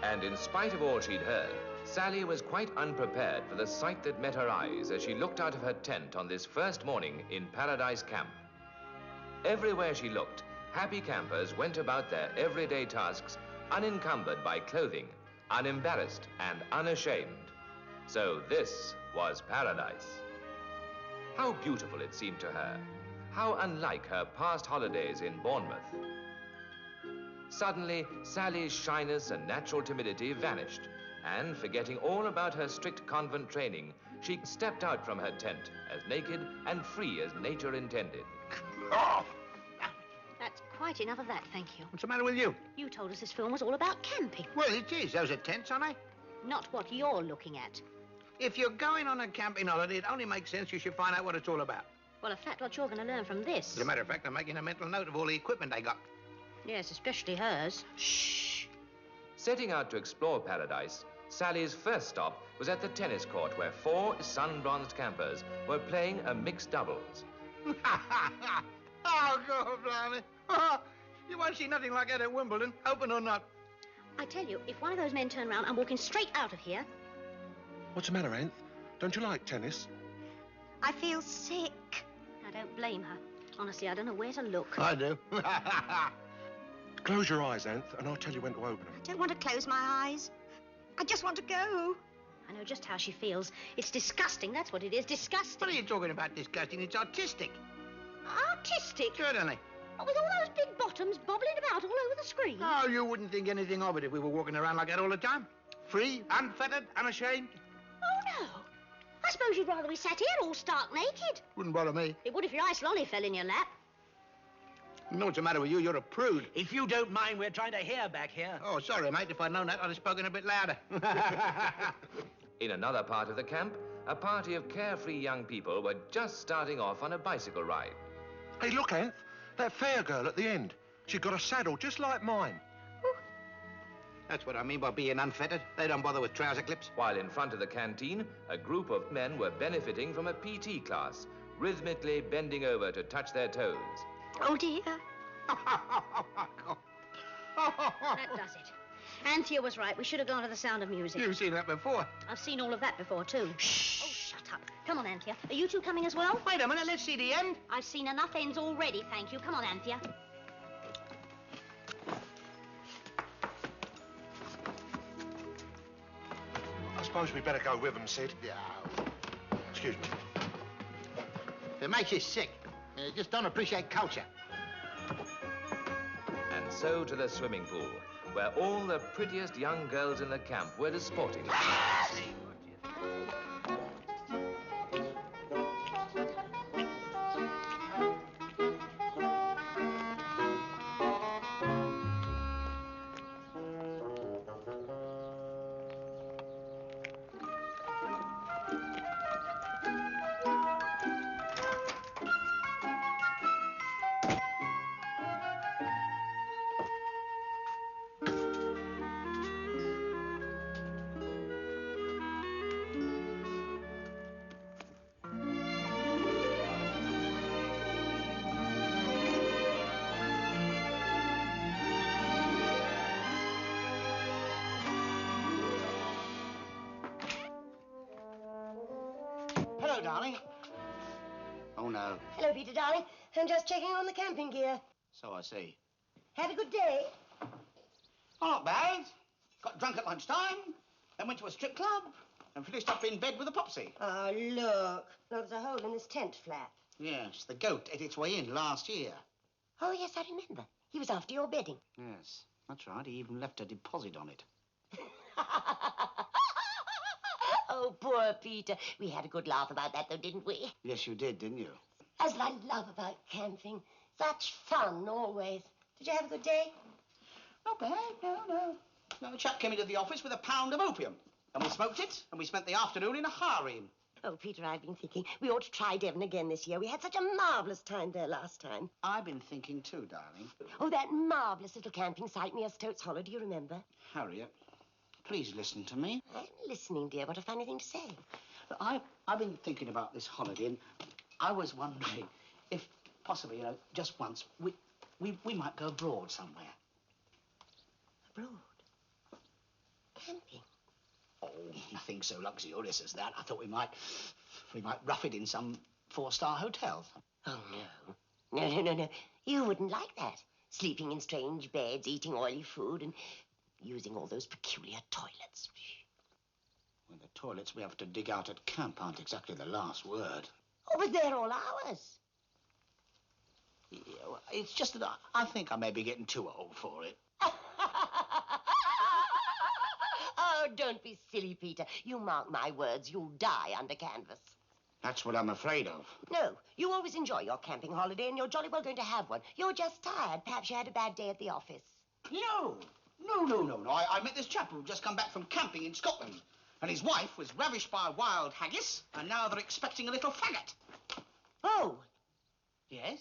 And in spite of all she'd heard, Sally was quite unprepared for the sight that met her eyes as she looked out of her tent on this first morning in Paradise Camp. Everywhere she looked, happy campers went about their everyday tasks unencumbered by clothing, unembarrassed and unashamed. So this was paradise. How beautiful it seemed to her. How unlike her past holidays in Bournemouth. Suddenly, Sally's shyness and natural timidity vanished, and forgetting all about her strict convent training, she stepped out from her tent as naked and free as nature intended. Oh! That's quite enough of that, thank you. What's the matter with you? You told us this film was all about camping. Well, it is. Those are tents, aren't they? Not what you're looking at. If you're going on a camping holiday, it only makes sense you should find out what it's all about. Well, a fact what you're going to learn from this. As a matter of fact, I'm making a mental note of all the equipment they got. Yes, especially hers. Shh! Setting out to explore paradise, Sally's first stop was at the tennis court where 4 sun-bronzed campers were playing a mixed doubles. Oh, God, blimey. Oh, you won't see nothing like that at Wimbledon, open or not. I tell you, if one of those men turn around, I'm walking straight out of here. What's the matter, Anth? Don't you like tennis? I feel sick. I don't blame her. Honestly, I don't know where to look. I do. Close your eyes, Anth, and I'll tell you when to open them. I don't want to close my eyes. I just want to go. I know just how she feels. It's disgusting, that's what it is, disgusting. What are you talking about disgusting? It's artistic. Artistic? Certainly. With all those big bottoms bobbling about all over the screen. Oh, you wouldn't think anything of it if we were walking around like that all the time. Free, unfettered, unashamed. Oh, no. I suppose you'd rather we sat here all stark naked. Wouldn't bother me. It would if your ice lolly fell in your lap. You know what's the matter with you? You're a prude. If you don't mind, we're trying to hear back here. Oh, sorry, mate. If I'd known that, I'd have spoken a bit louder. In another part of the camp, a party of carefree young people were just starting off on a bicycle ride. Hey, look, Anth, that fair girl at the end. She's got a saddle just like mine. That's what I mean by being unfettered. They don't bother with trouser clips. While in front of the canteen, a group of men were benefiting from a PT class, rhythmically bending over to touch their toes. Oh, dear. That does it. Anthea was right. We should have gone to the Sound of Music. You've seen that before. I've seen all of that before, too. Shh. Oh, shut up. Come on, Anthea. Are you two coming as well? Wait a minute. Let's see the end. I've seen enough ends already, thank you. Come on, Anthea. I suppose we better go with them, Sid. Yeah. Excuse me. It makes you sick. You just don't appreciate culture. And so to the swimming pool, where all the prettiest young girls in the camp were disporting themselves. Hello, darling. Oh, no. Hello, Peter, darling. I'm just checking on the camping gear. So I see. Had a good day? Oh, not bad. Got drunk at lunchtime, then went to a strip club, and finished up in bed with a popsy. Oh, look. There's a hole in this tent flap. Yes, the goat ate its way in last year. Oh, yes, I remember. He was after your bedding. Yes, that's right. He even left a deposit on it. Oh, poor Peter. We had a good laugh about that, though, didn't we? Yes, you did, didn't you? That's what I love about camping. Such fun, always. Did you have a good day? Not bad, no. A chap came into the office with a pound of opium. And we smoked it, and we spent the afternoon in a harem. Oh, Peter, I've been thinking we ought to try Devon again this year. We had such a marvellous time there last time. I've been thinking too, darling. Oh, that marvellous little camping site near Stoats Hollow, do you remember? Harriet, please listen to me. I'm listening, dear. What a funny thing to say. Look, I've been thinking about this holiday, and I was wondering if possibly, just once, we might go abroad somewhere. Abroad? Camping? Oh, nothing so luxurious as that. I thought we might rough it in some 4-star hotel. Oh, no. No. You wouldn't like that. Sleeping in strange beds, eating oily food, and using all those peculiar toilets. Well, the toilets we have to dig out at camp aren't exactly the last word. Oh, but they're all ours. Yeah, well, it's just that I think I may be getting too old for it. Oh, don't be silly, Peter. You mark my words, you'll die under canvas. That's what I'm afraid of. No, you always enjoy your camping holiday, and you're jolly well going to have one. You're just tired. Perhaps you had a bad day at the office. No. I met this chap who'd just come back from camping in Scotland. And his wife was ravished by a wild haggis, and now they're expecting a little faggot. Oh. Yes?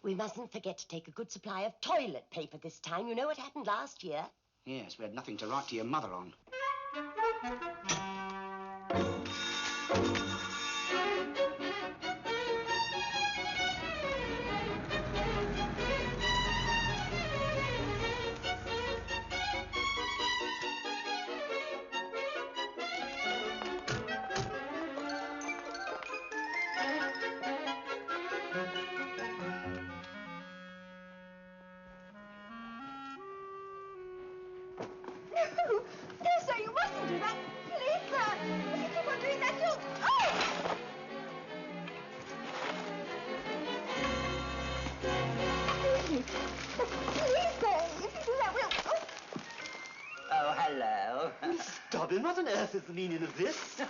We mustn't forget to take a good supply of toilet paper this time. You know what happened last year? Yes, we had nothing to write to your mother on. No, sir, you mustn't do that. Please, sir. If you keep on doing that, you'll... Oh! Please, sir. If you do that, we'll... Oh, hello. Dobbin, what on earth is the meaning of this?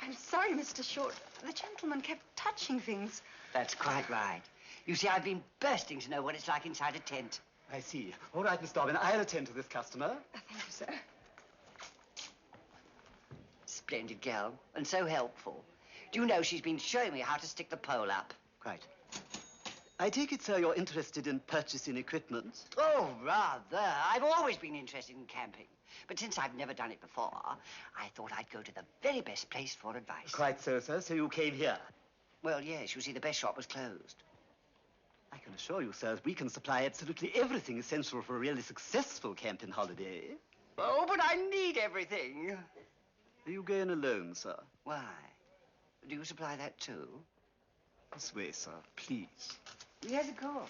I'm sorry, Mr. Short. The gentleman kept touching things. That's quite right. You see, I've been bursting to know what it's like inside a tent. I see. All right, Miss Dobbin, I'll attend to this customer. Thank you, sir. Splendid girl, and so helpful. Do you know she's been showing me how to stick the pole up? Quite. I take it, sir, you're interested in purchasing equipment? Oh, rather. I've always been interested in camping. But since I've never done it before, I thought I'd go to the very best place for advice. Quite so, sir. So you came here. Well, yes. You see, the best shop was closed. I can assure you, sir, we can supply absolutely everything essential for a really successful camping holiday. Oh, but I need everything. Are you going alone, sir? Why? Do you supply that too? This way, sir, please. Yes, of course.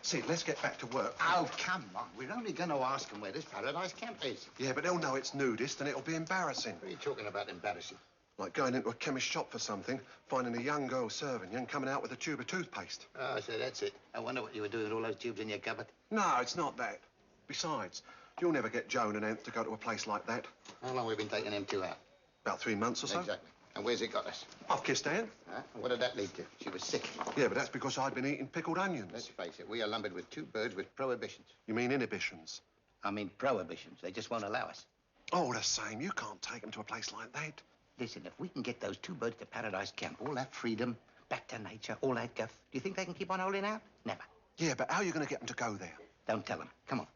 Sid, let's get back to work. Oh, come on. We're only going to ask them where this paradise camp is. Yeah, but they'll know it's nudist and it'll be embarrassing. What are you talking about embarrassing? Like going into a chemist shop for something, finding a young girl serving you and coming out with a tube of toothpaste. Oh, so that's it. I wonder what you were doing with all those tubes in your cupboard. No, it's not that. Besides, you'll never get Joan and Anthea to go to a place like that. How long have we been taking them two out? About 3 months or so. Exactly. And where's it got us? I've kissed Anne. Huh? And what did that lead to? She was sick. Yeah, but that's because I'd been eating pickled onions. Let's face it, we are lumbered with two birds with prohibitions. You mean inhibitions? I mean prohibitions. They just won't allow us. All the same, you can't take them to a place like that. Listen, if we can get those two birds to Paradise Camp, all that freedom, back to nature, all that guff, do you think they can keep on holding out? Never. Yeah, but how are you going to get them to go there? Don't tell them. Come on.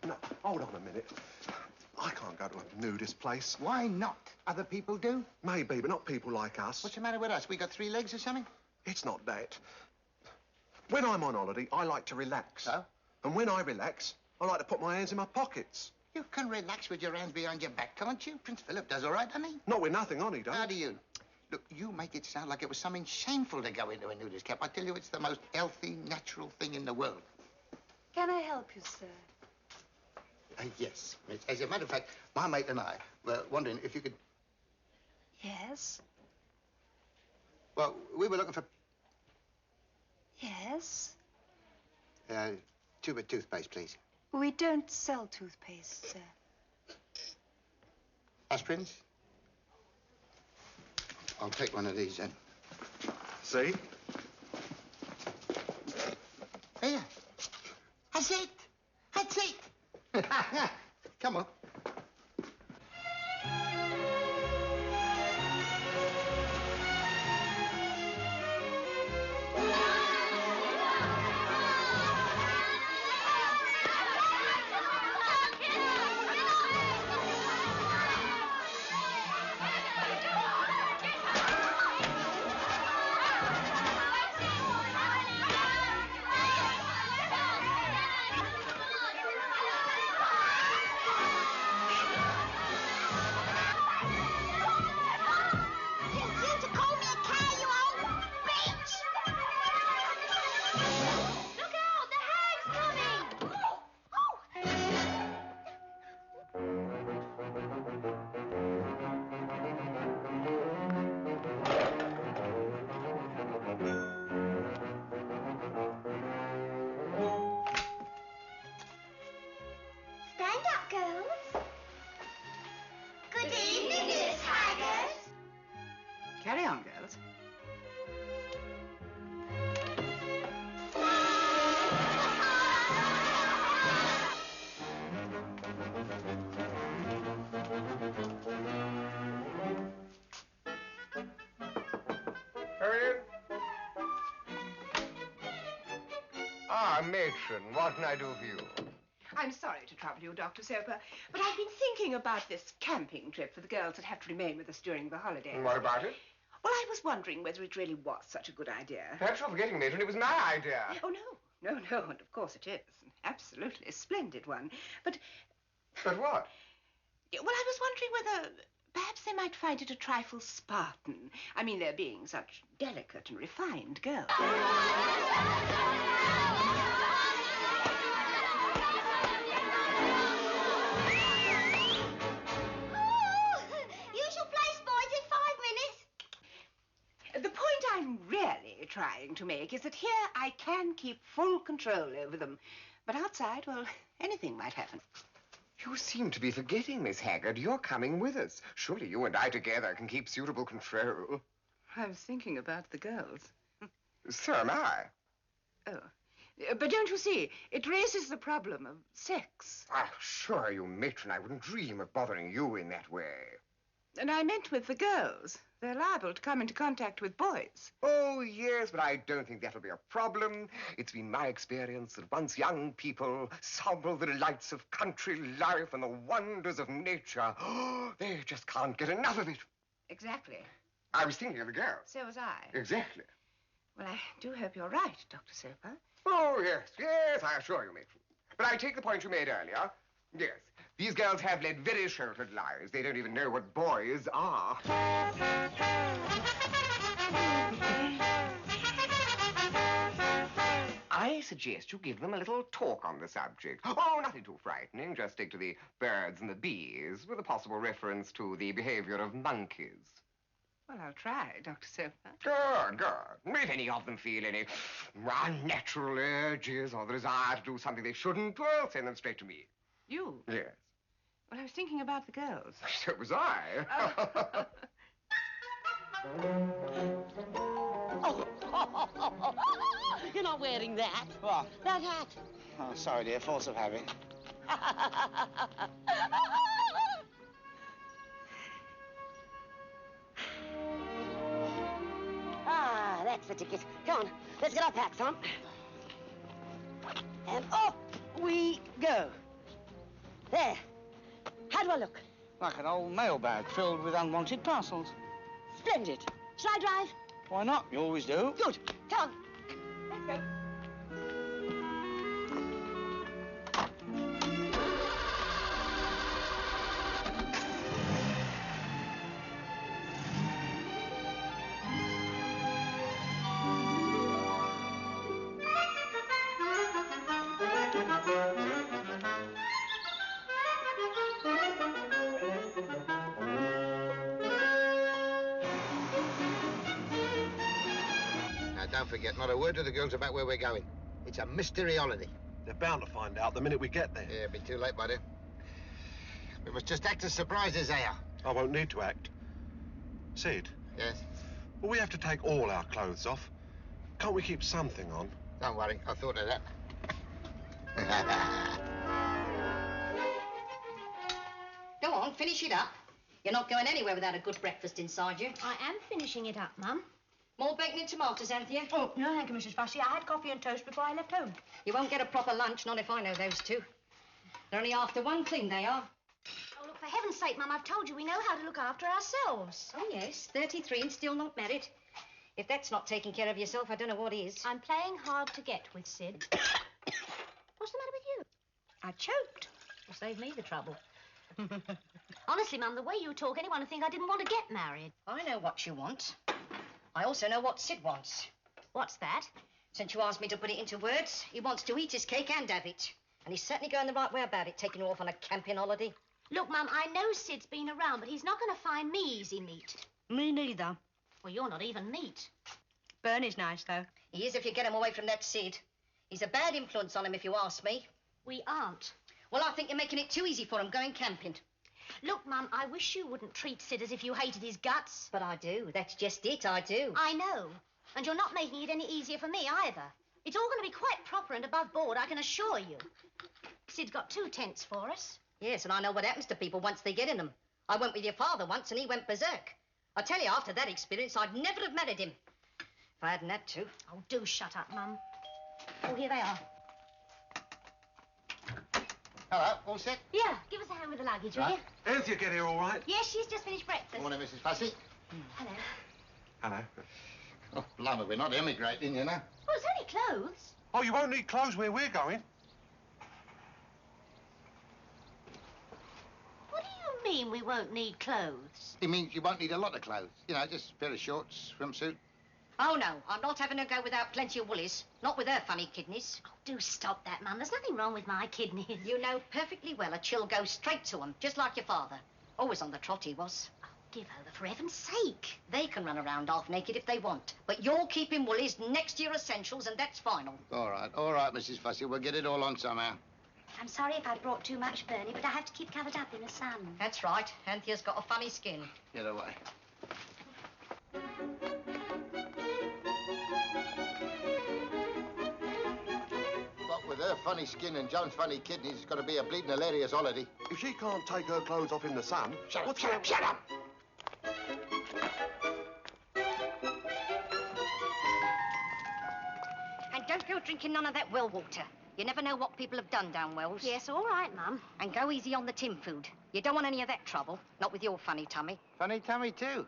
No, hold on a minute. I can't go to a nudist place. Why not? Other people do. Maybe, but not people like us. What's the matter with us? We got 3 legs or something? It's not that. When I'm on holiday, I like to relax. So? And when I relax, I like to put my hands in my pockets. You can relax with your hands behind your back, can't you? Prince Philip does all right, doesn't he? Not with nothing on, he don't. How do you? Look, you make it sound like it was something shameful to go into a nudist camp. I tell you, it's the most healthy, natural thing in the world. Can I help you, sir? Yes. As a matter of fact, my mate and I were wondering if you could... Yes. Well, we were looking for... Yes. Tube of toothpaste, please. We don't sell toothpaste, sir. Aspirins? I'll take one of these, then. See? Here. That's it. That's it. Come on. Carry on, girls. Hurry in. Ah, matron, what can I do for you? I'm sorry to trouble you, Dr. Soper, but I've been thinking about this camping trip for the girls that have to remain with us during the holidays. What about it? Well, I was wondering whether it really was such a good idea. Perhaps you're forgetting, matron, it was my idea. Oh, no, and of course it is. An absolutely splendid one. But... But what? Well, I was wondering whether perhaps they might find it a trifle Spartan. I mean, they're being such delicate and refined girls. The point I'm really trying to make is that here I can keep full control over them. But outside, well, anything might happen. You seem to be forgetting, Miss Haggard. You're coming with us. Surely you and I together can keep suitable control. I was thinking about the girls. So am I. Oh. But don't you see, it raises the problem of sex. I assure you, matron, I wouldn't dream of bothering you in that way. And I meant with the girls. They're liable to come into contact with boys. Oh, yes, but I don't think that'll be a problem. It's been my experience that once young people sample the delights of country life and the wonders of nature, they just can't get enough of it. Exactly. I was thinking of the girls. So was I. Exactly. Well, I do hope you're right, Dr. Soper. Oh, yes, I assure you, matron. But I take the point you made earlier. Yes, these girls have led very sheltered lives. They don't even know what boys are. I suggest you give them a little talk on the subject. Oh, nothing too frightening. Just stick to the birds and the bees, with a possible reference to the behavior of monkeys. Well, I'll try, Dr. Soper. Good. If any of them feel any unnatural urges or the desire to do something they shouldn't, well, send them straight to me. You? Yes. Well, I was thinking about the girls. So was I. Oh. You're not wearing that. What? That hat. Oh, sorry, dear. Force of habit. Ah, that's the ticket. Come on, let's get our packs on. And off we go. There. How do I look? Like an old mailbag filled with unwanted parcels. Splendid. Shall I drive? Why not? You always do. Good. Come on. Let's go. Don't forget, not a word to the girls about where we're going. It's a mystery holiday. They're bound to find out the minute we get there. Yeah, it'll be too late by then. We must just act as surprised as they are. I won't need to act. Sid? Yes? Will we have to take all our clothes off? Can't we keep something on? Don't worry, I thought of that. Go on, finish it up. You're not going anywhere without a good breakfast inside you. I am finishing it up, Mum. More bacon and tomatoes, Anthea? Oh, no, thank you, Mrs. Fussy. I had coffee and toast before I left home. You won't get a proper lunch, not if I know those two. They're only after one thing, they are. Oh, look, for heaven's sake, Mum, I've told you we know how to look after ourselves. Oh, yes, 33 and still not married. If that's not taking care of yourself, I don't know what is. I'm playing hard to get with Sid. What's the matter with you? I choked. Will save me the trouble. Honestly, Mum, the way you talk, anyone would think I didn't want to get married. I know what you want. I also know what Sid wants. What's that? Since you asked me to put it into words, he wants to eat his cake and have it. And he's certainly going the right way about it, taking you off on a camping holiday. Look, Mum, I know Sid's been around, but he's not going to find me easy meat. Me neither. Well, you're not even meat. Bernie's nice, though. He is if you get him away from that Sid. He's a bad influence on him, if you ask me. We aren't. Well, I think you're making it too easy for him going camping. Look, Mum, I wish you wouldn't treat Sid as if you hated his guts. But I do. That's just it, I do. I know. And you're not making it any easier for me, either. It's all going to be quite proper and above board, I can assure you. Sid's got 2 tents for us. Yes, and I know what happens to people once they get in them. I went with your father once, and he went berserk. I tell you, after that experience, I'd never have married him. If I hadn't had to. Oh, do shut up, Mum. Oh, here they are. Hello, all set? Yeah, give us a hand with the luggage, will you? Anthea get here all right? Yes, she's just finished breakfast. Morning, Mrs. Fussy. Hello. Hello. Oh, blimey, we're not emigrating, you know. Well, it's only clothes. Oh, you won't need clothes where we're going. What do you mean we won't need clothes? It means you won't need a lot of clothes. You know, just a pair of shorts, swimsuit. Oh, no, I'm not having a go without plenty of woolies. Not with her funny kidneys. Oh, do stop that, Mum. There's nothing wrong with my kidneys. You know perfectly well a chill goes straight to 'em, just like your father. Always on the trot he was. Oh, give over, for heaven's sake. They can run around half naked if they want, but you're keeping woolies next to your essentials, and that's final. All right, Mrs. Fussy. We'll get it all on somehow. I'm sorry if I brought too much, Bernie, but I have to keep covered up in the sun. That's right. Anthea's got a funny skin. Get away. What with her funny skin and John's funny kidneys, it's got to be a bleeding hilarious holiday. If she can't take her clothes off in the sun... Shut up! And don't go drinking none of that well water. You never know what people have done down wells. Yes, all right, Mum. And go easy on the tin food. You don't want any of that trouble. Not with your funny tummy. Funny tummy, too.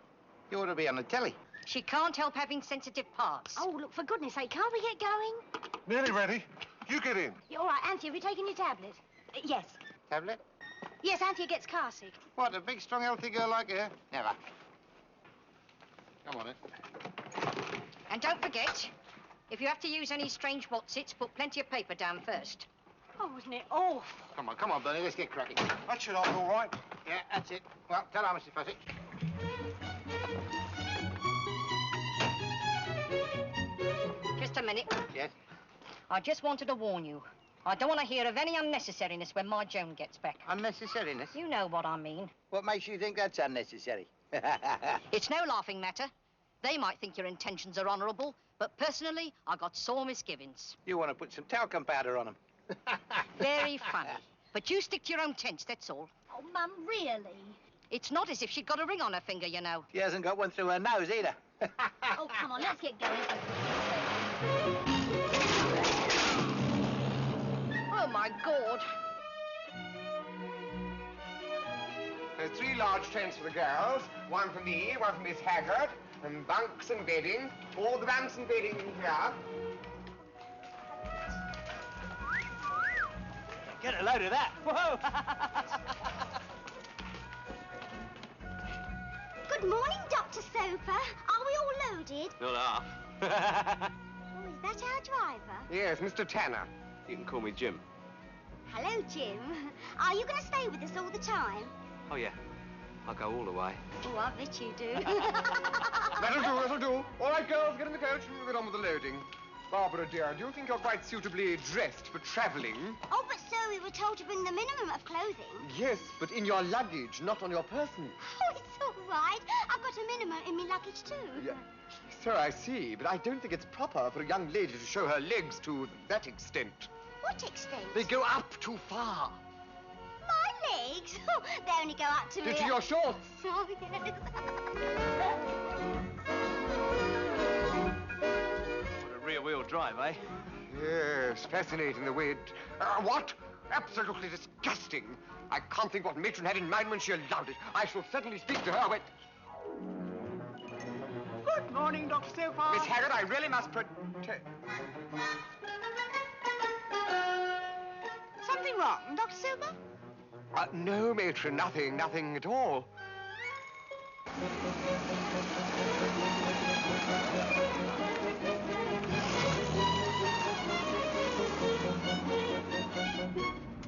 You ought to be on the telly. She can't help having sensitive parts. Oh, look, for goodness sake, can't we get going? Nearly ready. You get in. Yeah, all right, Anthea, have you taken your tablet? Yes. Tablet? Yes, Anthea gets car sick. What, a big, strong, healthy girl like her? Never. Come on, then. And don't forget, if you have to use any strange whatsits, put plenty of paper down first. Oh, isn't it awful? Come on, Bernie, let's get cracking. That should hold all right. Yeah, that's it. Well, ta-ra, Mrs. Fussy. Just a minute. Yes? I just wanted to warn you. I don't want to hear of any unnecessariness when my Joan gets back. Unnecessariness? You know what I mean. What makes you think that's unnecessary? It's no laughing matter. They might think your intentions are honourable, but personally, I got sore misgivings. You want to put some talcum powder on them. Very funny. But you stick to your own tents, that's all. Oh, Mum, really? It's not as if she'd got a ring on her finger, you know. She hasn't got one through her nose either. Oh, come on, let's get going. Oh, my God. There's 3 large tents for the girls, one for me, one for Miss Haggard, and bunks and bedding. All the bunks and bedding in here. Get a load of that. Whoa! Good morning, Dr. Sofa. Are we all loaded? Not half. Oh, is that our driver? Yes, Mr. Tanner. You can call me Jim. Hello, Jim. Are you going to stay with us all the time? Oh, yeah. I'll go all the way. Oh, I bet you do. That'll do. All right, girls, get in the coach and we'll get on with the loading. Barbara, dear, do you think you're quite suitably dressed for travelling? Oh, but sir, we were told to bring the minimum of clothing. Yes, but in your luggage, not on your person. Oh, it's all right. I've got a minimum in my luggage, too. Yeah. So I see, but I don't think it's proper for a young lady to show her legs to that extent. What extent? They go up too far. My legs? Oh, they only go up to me. To your shorts. Oh, yes. What a rear-wheel drive, eh? Yes, fascinating the way it... what? Absolutely disgusting. I can't think what matron had in mind when she allowed it. I shall certainly speak to her when... Good morning, Dr. Sofa. Miss Haggard, I really must protect... Something wrong, Dr. Sofa? No, matron, nothing at all.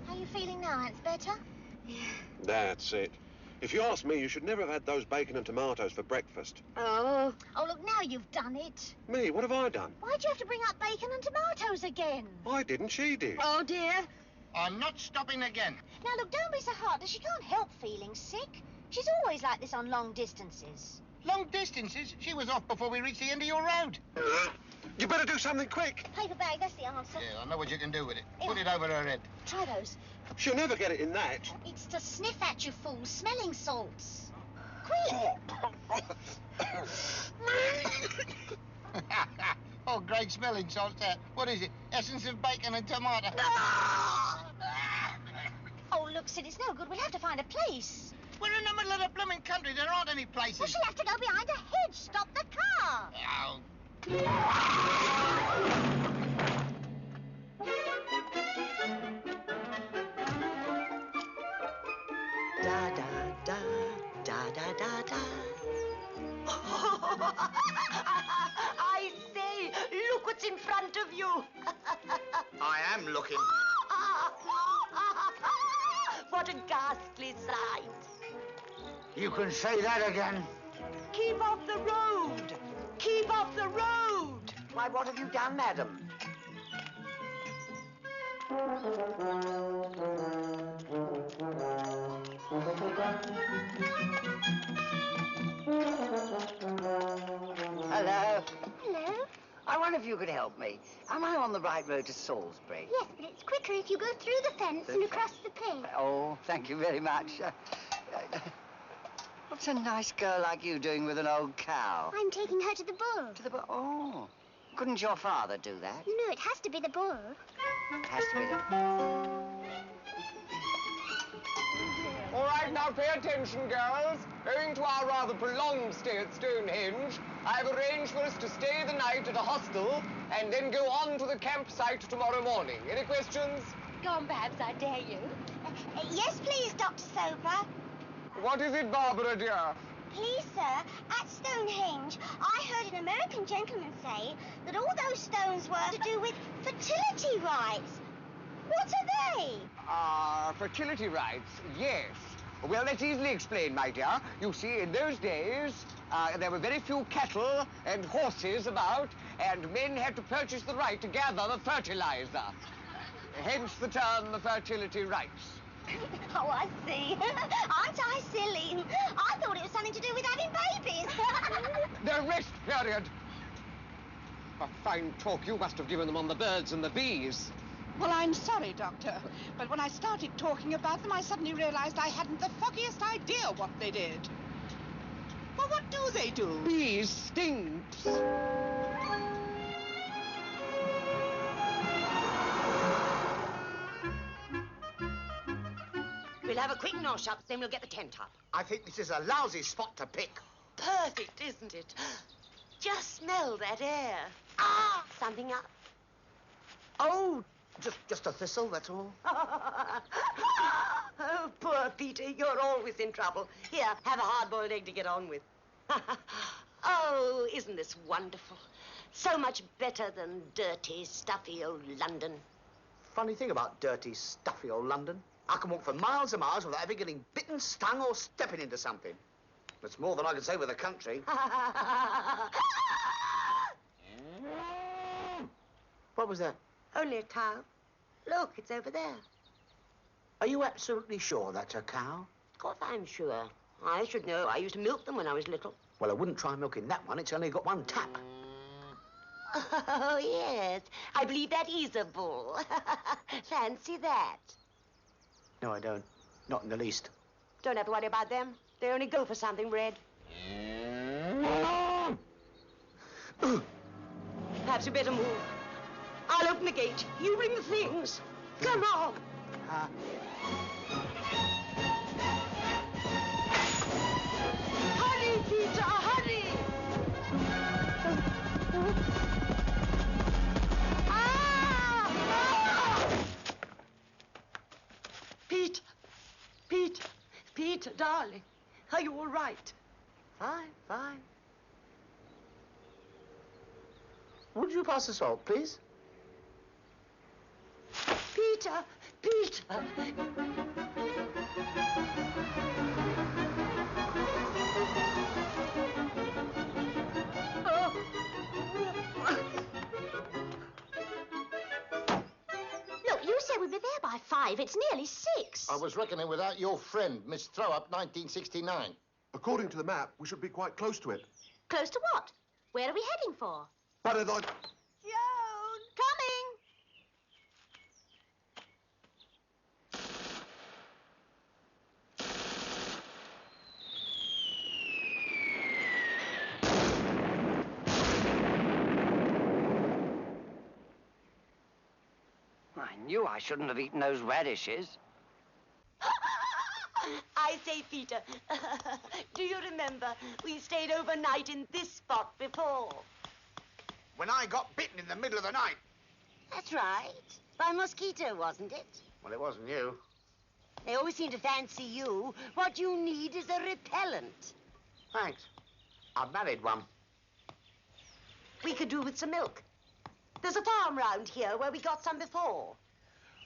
How are you feeling now, Aunt? Better? Yeah. That's it. If you ask me, you should never have had those bacon and tomatoes for breakfast. Oh. Oh, look, now you've done it. Me? What have I done? Why'd you have to bring up bacon and tomatoes again? I didn't, she did. Oh, dear. I'm not stopping again. Now, look, don't be so heartless. She can't help feeling sick. She's always like this on long distances. Long distances? She was off before we reached the end of your road. You better do something quick. Paper bag, that's the answer. Yeah, I know what you can do with it. Yeah. Put it over her head. Try those. She'll never get it in that. It's to sniff at, you fool. Smelling salts. Quick. Oh, great smelling salts that. What is it? Essence of bacon and tomato. Oh, look, Sid, it's no good. We'll have to find a place. We're in the middle of the blooming country. There aren't any places. Well, she'll have to go behind a hedge. Stop the car. Oh. Da da da da da da da. I say, look what's in front of you. I am looking. What a ghastly sight. You can say that again. Keep off the road! Keep off the road! Why, what have you done, madam? Hello? Hello? I wonder if you could help me. Am I on the right road to Salisbury? Yes, but it's quicker if you go through the fence and across the pig. Oh, thank you very much. What's a nice girl like you doing with an old cow? I'm taking her to the bull. To the oh. Couldn't your father do that? No, it has to be the bull. It has to be the... All right, now pay attention, girls. Owing to our rather prolonged stay at Stonehenge, I've arranged for us to stay the night at a hostel and then go on to the campsite tomorrow morning. Any questions? Go on, Babs, I dare you. Yes, please, Dr. Soper. What is it, Barbara, dear? Please, sir, at Stonehenge, I heard an American gentleman say that all those stones were to do with fertility rites. What are they? Fertility rites, yes. Well, that's easily explained, my dear. You see, in those days, there were very few cattle and horses about, and men had to purchase the right to gather the fertilizer. Hence the term, the fertility rites. Oh, I see. Aren't I silly? I thought it was something to do with having babies. The rest period. A fine talk you must have given them on the birds and the bees. Well, I'm sorry, Doctor, but when I started talking about them, I suddenly realized I hadn't the foggiest idea what they did. Well, what do they do? Bees stings. We'll have a quick nosh up, then we'll get the tent up. I think this is a lousy spot to pick. Perfect, isn't it? Just smell that air. Ah, something up. Oh, just a thistle, that's all. Oh, poor Peter, you're always in trouble. Here, have a hard-boiled egg to get on with. Oh, isn't this wonderful? So much better than dirty, stuffy old London. Funny thing about dirty, stuffy old London. I can walk for miles and miles without ever getting bitten, stung, or stepping into something. That's more than I can say with the country. What was that? Only a cow. Look, it's over there. Are you absolutely sure that's a cow? Of course I'm sure. I should know. I used to milk them when I was little. Well, I wouldn't try milking that one. It's only got one tap. Oh, yes. I believe that is a bull. Fancy that. No, I don't. Not in the least. Don't have to worry about them. They only go for something red. Perhaps you better move. I'll open the gate. You bring the things. Come on. Hurry, Peter, hurry! Pete, Pete, Pete, darling, are you all right? Fine, fine. Would you pass the salt, please? Peter, Peter. Look, you said we'd be there by 5. It's nearly 6. I was reckoning without your friend, Miss Throw-Up, 1969. According to the map, we should be quite close to it. Close to what? Where are we heading for? Paradise. Joan, coming. I knew I shouldn't have eaten those radishes. I say, Peter, do you remember we stayed overnight in this spot before? When I got bitten in the middle of the night. That's right. By a mosquito, wasn't it? Well, it wasn't you. They always seem to fancy you. What you need is a repellent. Thanks. I've married one. We could do with some milk. There's a farm round here where we got some before.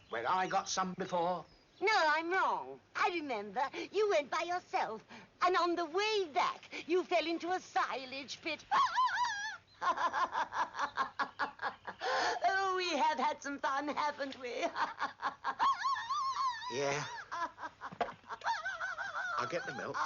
Where I got some before. No, I'm wrong. I remember you went by yourself, and on the way back, you fell into a silage pit. Oh, we have had some fun, haven't we? Yeah. I'll get the milk.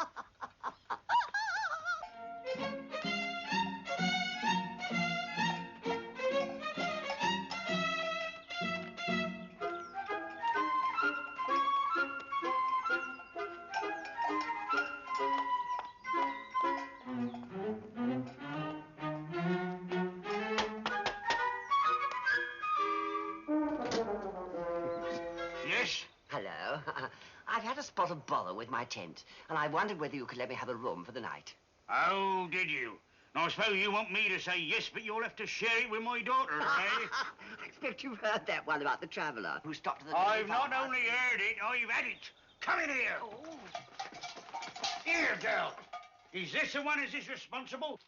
Yes? Hello. I've had a spot of bother with my tent, and I wondered whether you could let me have a room for the night. Oh, did you? Now, I suppose you want me to say yes, but you'll have to share it with my daughter, eh? I expect you've heard that one about the traveller who stopped at the... I've not only heard it, I've had it. Come in here. Oh. Here, girl. Is this the one as is responsible?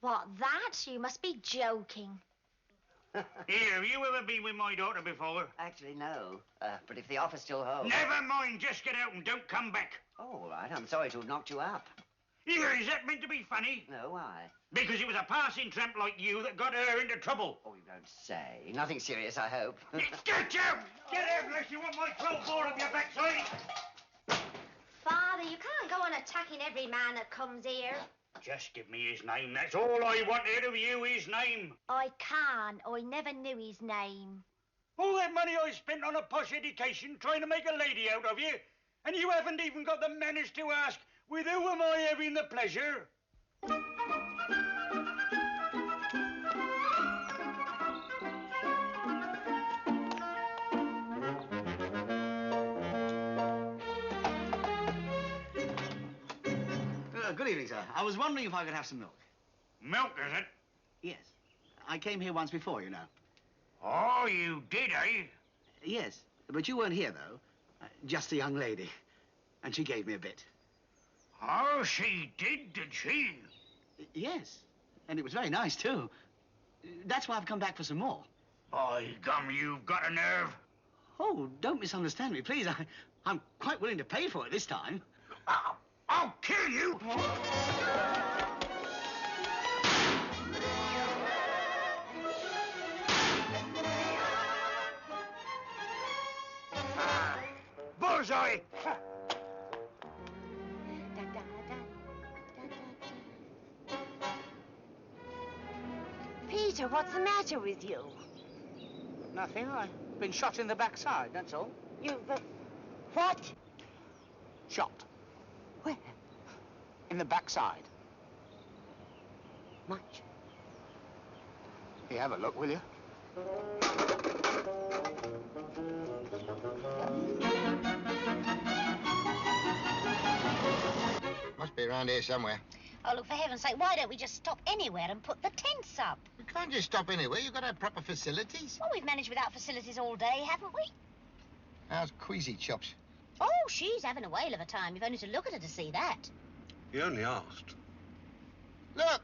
What, that? You must be joking. Here, have you ever been with my daughter before? Actually, no. But if the offer still holds... Never mind, just get out and don't come back. Oh, all right. I'm sorry to have knocked you up. Here, is that meant to be funny? No, why? Because it was a passing tramp like you that got her into trouble. Oh, you don't say. Nothing serious, I hope. Get out! Get out unless you want my 12 bore up your backside. Father, you can't go on attacking every man that comes here. Just give me his name. That's all I wanted of you, his name. I can't. I never knew his name. All that money I spent on a posh education trying to make a lady out of you, and you haven't even got the manners to ask, with who am I having the pleasure? Good evening, sir. I was wondering if I could have some milk. Milk, is it? Yes. I came here once before, you know. Oh, you did, eh? Yes, but you weren't here, though. Just a young lady. And she gave me a bit. Oh, she did she? Yes, and it was very nice, too. That's why I've come back for some more. By gum, you've got a nerve. Oh, don't misunderstand me, please. I'm quite willing to pay for it this time. I'll kill you! Bullseye! Peter, what's the matter with you? Nothing. I've been shot in the backside, that's all. You've... what? Shot. Where? In the backside. Much? Here, have a look, will you? Must be around here somewhere. Oh, look, for heaven's sake, why don't we just stop anywhere and put the tents up? We can't just stop anywhere. You've got to have proper facilities. Well, we've managed without facilities all day, haven't we? How's Queasy Chops? Oh, she's having a whale of a time. You've only to look at her to see that. You only asked. Look!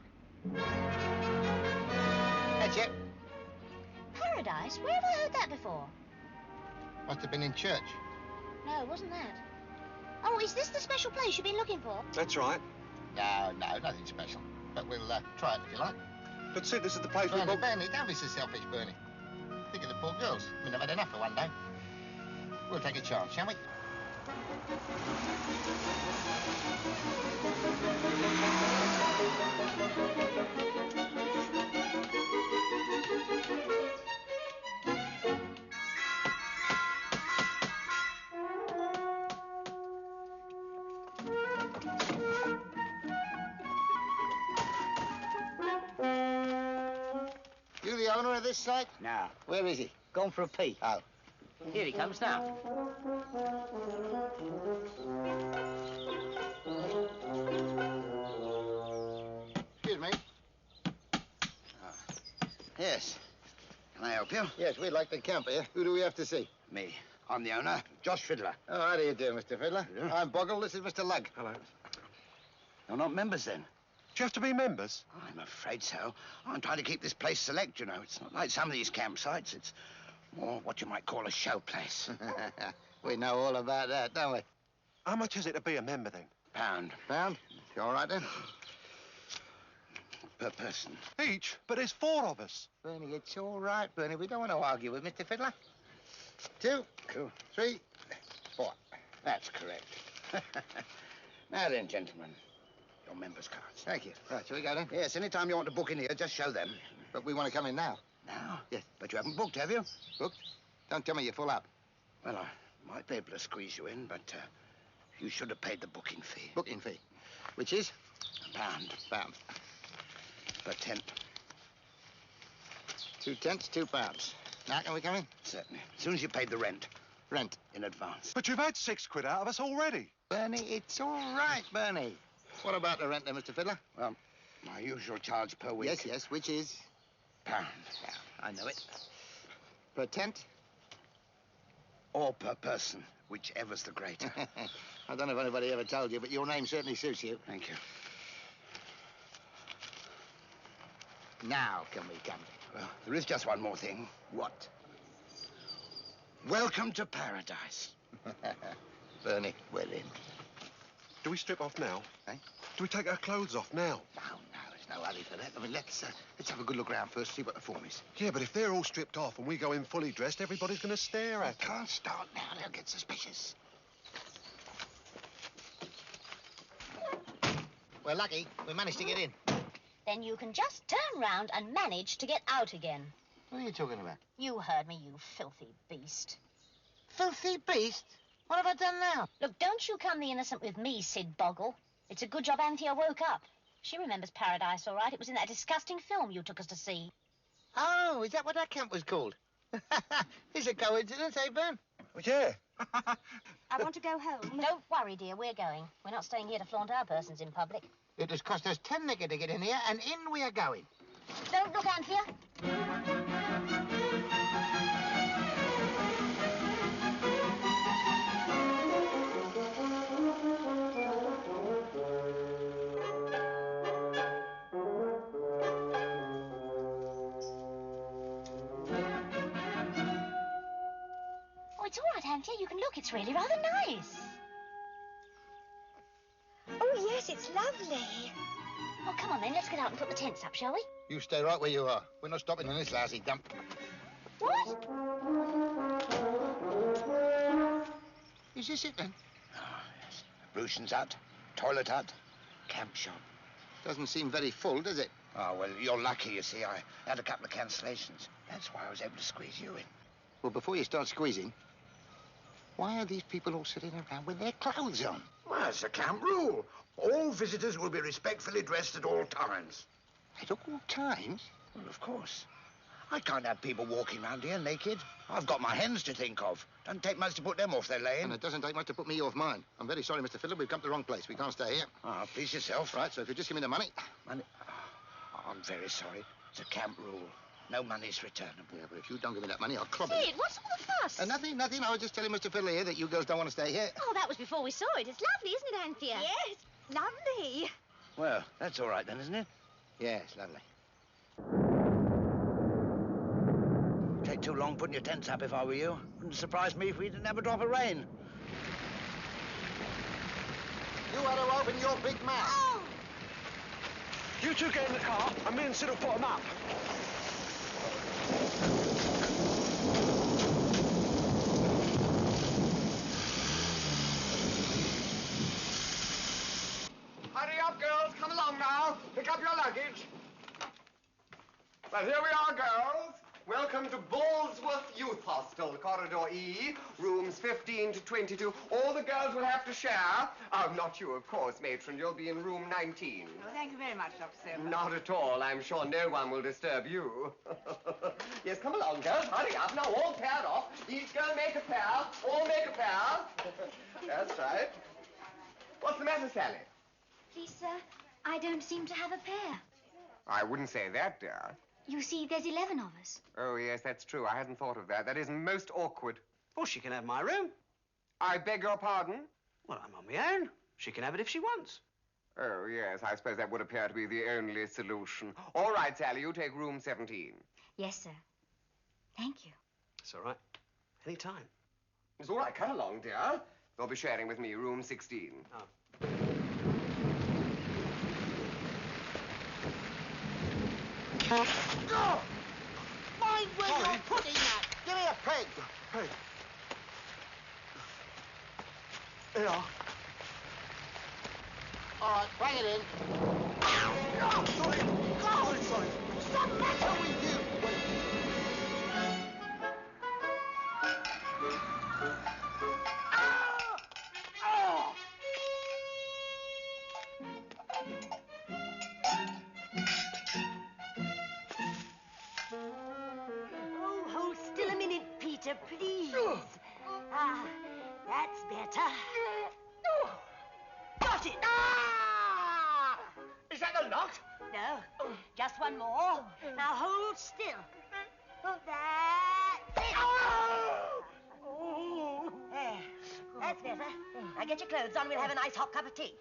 That's it. Paradise? Where have I heard that before? Must have been in church. No, wasn't that? Oh, is this the special place you've been looking for? That's right. No, nothing special. But we'll try it if you like. But Sid, this is the place we Bernie, booked. Bernie, don't be so selfish, Bernie. Think of the poor girls. I mean, I've had enough for one day. We'll take a chance, shall we? You the owner of this site? No. Where is he? Gone for a pee. Oh. Here he comes now. Excuse me. Yes. Can I help you? Yes, we'd like to camp here. Who do we have to see? Me. I'm the owner, Josh Fiddler. Oh, how do you do, Mr. Fiddler? Yeah. I'm Boggle. This is Mr. Lugg. Hello. You're not members, then? Do you have to be members? I'm afraid so. I'm trying to keep this place select, you know. It's not like some of these campsites. It's more what you might call a show place. We know all about that, don't we? How much is it to be a member, then? Pound. Pound? You all right, then? Per person. Each? But there's 4 of us. Bernie, it's all right, Bernie. We don't want to argue with Mr. Fiddler. 2, 3, 4. That's correct. Now then, gentlemen, your members' cards. Thank you. Right, shall we go then? Yes, any time you want to book in here, just show them. But we want to come in now. Now? Yes. But you haven't booked, have you? Booked? Don't tell me you're full up. Well, I might be able to squeeze you in, but you should have paid the booking fee. Booking fee. Which is? £1. Pound. Per tent. 2 tents, £2. Now can we come in? Certainly. As soon as you paid the rent. Rent. In advance. But you've had £6 out of us already. Bernie, it's all right, Bernie. What about the rent then, Mr. Fiddler? Well, my usual charge per week. Yes, which is? £1. Yeah, I know it. Per tent? Or per person, whichever's the greater. I don't know if anybody ever told you, but your name certainly suits you. Thank you. Now can we come? Well, there is just one more thing. What? Welcome to paradise. Bernie, we're in. Do we strip off now? Eh? Do we take our clothes off now? No, there's no hurry for that. I mean, let's have a good look around first, see what the form is. Yeah, but if they're all stripped off and we go in fully dressed, everybody's going to stare at us. Can't start now. They'll get suspicious. We're lucky. We managed to get in. Then you can just turn round and manage to get out again. What are you talking about? You heard me, you filthy beast. Filthy beast? What have I done now? Look, don't you come the innocent with me, Sid Boggle. It's a good job Anthea woke up. She remembers Paradise, all right. It was in that disgusting film you took us to see. Oh, is that what that camp was called? It's a coincidence, eh, Ben? Well, yeah. I want to go home. Don't worry, dear. We're going. We're not staying here to flaunt our persons in public. It has cost us 10 nicker to get in here, and in we are going. Don't look, Anthea. it's all right, Anthea. You can look. It's really rather nice. Oh, yes, it's lovely. Oh, come on, then. Let's get out and put the tents up, shall we? You stay right where you are. We're not stopping in this lousy dump. What? Is this it, then? Oh, yes. Brucen's hut, toilet hut, camp shop. Doesn't seem very full, does it? Oh, well, you're lucky, you see. I had a couple of cancellations. That's why I was able to squeeze you in. Well, before you start squeezing, why are these people all sitting around with their clothes on? Well, it's a camp rule. All visitors will be respectfully dressed at all times. At all times? Well, of course. I can't have people walking around here naked. I've got my hens to think of. Doesn't take much to put them off their laying. And it doesn't take much to put me off mine. I'm very sorry, Mr. Fiddler. We've come to the wrong place. We can't stay here. Ah, please yourself. Right, so if you just give me the money... Money? Oh, I'm very sorry. It's a camp rule. No money's returnable. Yeah, but if you don't give me that money, I'll club Sid, it. what's all the fuss? Nothing. I was just telling Mr. Fiddler here that you girls don't want to stay here. Oh, that was before we saw it. It's lovely, isn't it, Anthea? Yes, lovely. Well, that's all right then, isn't it? Yes, lovely. Take too long putting your tents up if I were you. Wouldn't surprise me if we didn't have a drop of rain. You had to open your big mouth. Oh! You two get in the car, and me and Sid will put them up. Hurry up, girls. Come along now. Pick up your luggage. Well, here we are, girls. Welcome to Ballsworth Youth Hostel, Corridor E, rooms 15 to 22. All the girls will have to share. Oh, not you, of course, matron. You'll be in room 19. Oh, thank you very much, Dr. Silver. Not at all. I'm sure no one will disturb you. Yes, come along, girls. Hurry up. Now, all paired off. Each girl make a pair. All make a pair. That's right. What's the matter, Sally? Please, sir, I don't seem to have a pair. I wouldn't say that, dear. You see, there's 11 of us. Oh, yes, that's true. I hadn't thought of that. That is most awkward. Well, she can have my room. I beg your pardon? Well, I'm on my own. She can have it if she wants. Oh, yes, I suppose that would appear to be the only solution. All right, Sally, you take room 17. Yes, sir. Thank you. It's all right. Any time. It's all right. Come along, dear. You'll be sharing with me room 16. Oh. Oh! Mind where you're putting that! Give me a peg! Hey. Here. All right, bring it in. Oh, sorry. Go! Sorry. What's the matter with you? Oh, hold still a minute, Peter, please. Ah, that's better. Got it! Ah! Is that the lot? No, just one more. Now hold still. That's it. There, that's better. Now get your clothes on. We'll have a nice hot cup of tea.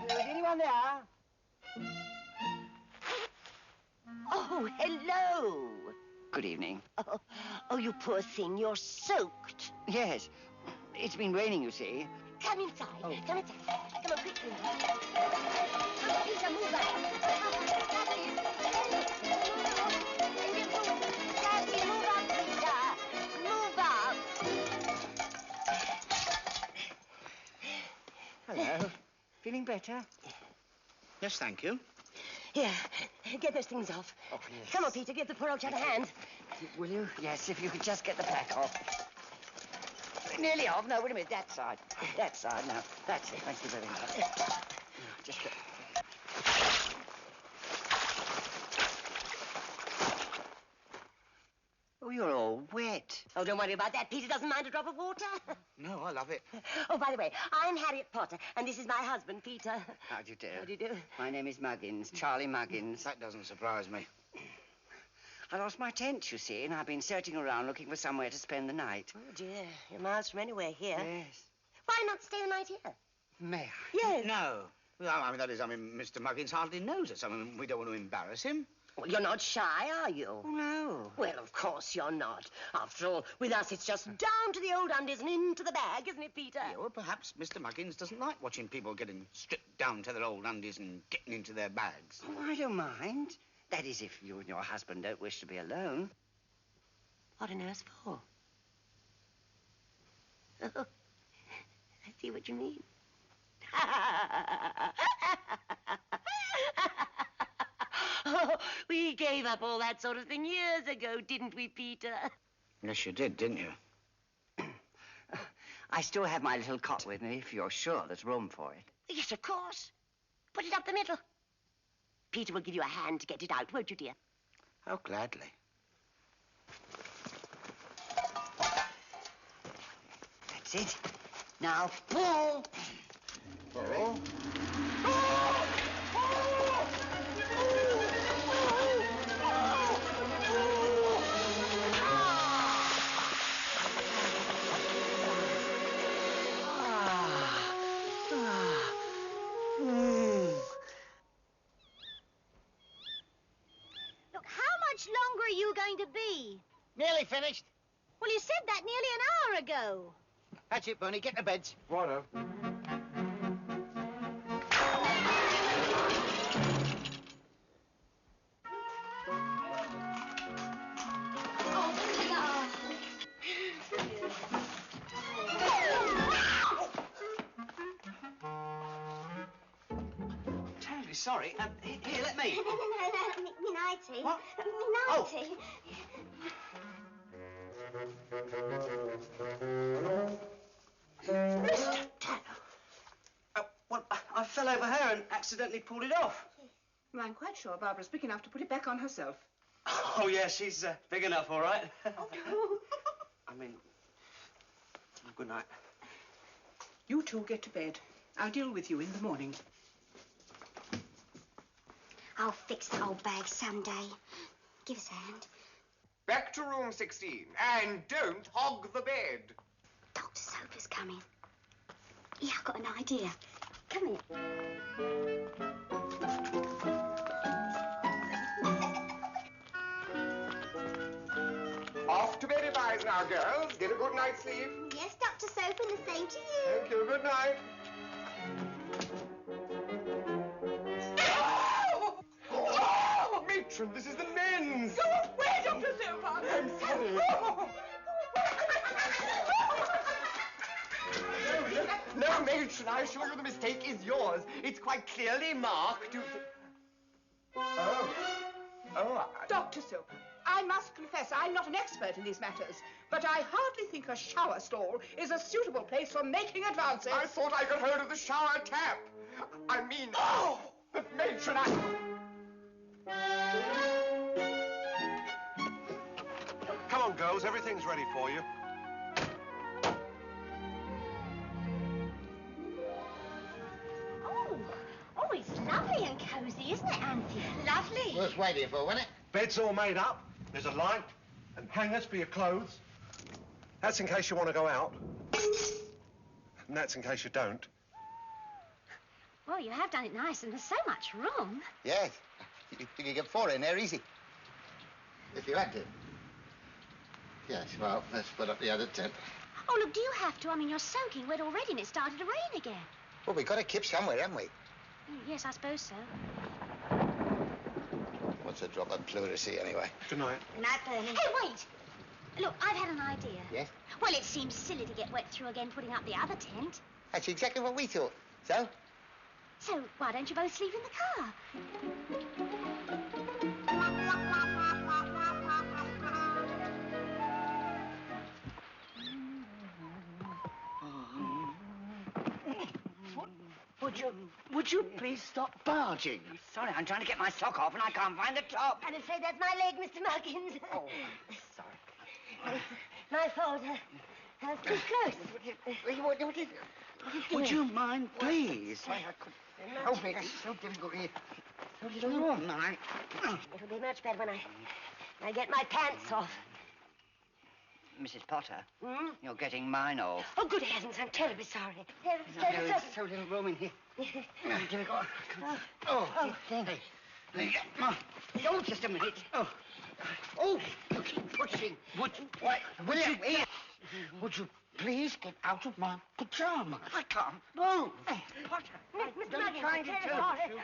Is anyone there? Oh, hello. Good evening. Oh, you poor thing. You're soaked. Yes. It's been raining, you see. Come inside. Come inside. Come on, quickly. Come on, Peter, move up. Daddy, move up, Peter. Move up. Hello. Feeling better? Yes, thank you. Here, get those things off. Oh, yes. Come on, Peter, give the poor old chap a hand. Will you? Yes, if you could just get the pack off. Nearly off. No, wait a minute. That side. That side. Now, that's it. Thank you very much. Now, just get... Oh, you're all wet. Oh, don't worry about that. Peter doesn't mind a drop of water. No, I love it. Oh, by the way, I'm Harriet Potter, and this is my husband, Peter. How do you do? How do you do? My name is Muggins, Charlie Muggins. That doesn't surprise me. I lost my tent, you see, and I've been searching around looking for somewhere to spend the night. Oh, dear. You're miles from anywhere here. Yes. Why not stay the night here? May I? Yes. No. Well, I mean, Mr. Muggins hardly knows us. I mean, we don't want to embarrass him. Well, you're not shy, are you? Oh, no. Well, of course you're not. After all, with us, it's just down to the old undies and into the bag, isn't it, Peter? Yeah, well, perhaps Mr. Muggins doesn't like watching people getting stripped down to their old undies and getting into their bags. Oh, I don't mind. That is, if you and your husband don't wish to be alone. What on earth for? Oh, I see what you mean. Oh, we gave up all that sort of thing years ago, didn't we, Peter? Yes, you did, didn't you? I still have my little cot with me, if you're sure there's room for it. Yes, of course. Put it up the middle. Peter will give you a hand to get it out, won't you, dear? Oh, gladly. That's it. Now, pull. Pull. Look, how much longer are you going to be? Nearly finished. Well, you said that nearly an hour ago. That's it, Bernie. Get to beds. Righto. Terribly sorry. Here, let me. No, me nighty. What? Me nighty. Mr. Tanner. Well, I fell over her and accidentally pulled it off. Well, I'm quite sure Barbara's big enough to put it back on herself. Oh, yeah, she's big enough, all right. I mean, good night. You two get to bed. I'll deal with you in the morning. I'll fix the old bag someday. Give us a hand. Back to room 16, and don't hog the bed. Dr. Soper's coming. Yeah, I've got an idea. Come here. Off to bed advised now, girls. Get a good night's sleep. Yes, Dr. Soper, and the same to you. Thank you. Good night. Oh, matron, this is the men's. Go away, Dr. Soper! I'm sorry. No, matron, I assure you the mistake is yours. It's quite clearly marked. Dr. Soper, I must confess I'm not an expert in these matters, but I hardly think a shower stall is a suitable place for making advances. I thought I got hold of the shower tap. I mean, but matron, Come on, girls. Everything's ready for you. Oh, it's lovely and cosy, isn't it, Anthea? Lovely. Worth waiting for, wasn't it? Bed's all made up. There's a light and hangers for your clothes. That's in case you want to go out. And that's in case you don't. Well, you have done it nice, and there's so much room. Yes. You could get 4 in there easy. If you had to. Yes, well, let's put up the other tent. Oh, look, do you have to? I mean, you're soaking wet already, and it started to rain again. Well, we've got to keep somewhere, haven't we? Yes, I suppose so. What's a drop of pleurisy, anyway? Good night. Good night, Bernie. Hey, wait! Look, I've had an idea. Yes? Well, it seems silly to get wet through again putting up the other tent. That's exactly what we thought. So? So, why don't you both sleep in the car? Would you please stop barging? Sorry, I'm trying to get my sock off and I can't find the top. I'm afraid that's my leg, Mr. Muggins. Oh, sorry. My fault. Too close. Would you mind, please? I could help it. It's so difficult here. So little room, It'll be much better when I I get my pants off. Mrs. Potter, Hmm? you're getting mine off. Oh, good heavens, I'm terribly sorry. Terribly There's so little room in here. Here we go. Oh, Hey, oh, just a minute. Oh, you keep pushing. Would you please get out of my pajamas? I can't move. Potter, Mr. don't Muggins, try I'm to terribly tell sorry. you.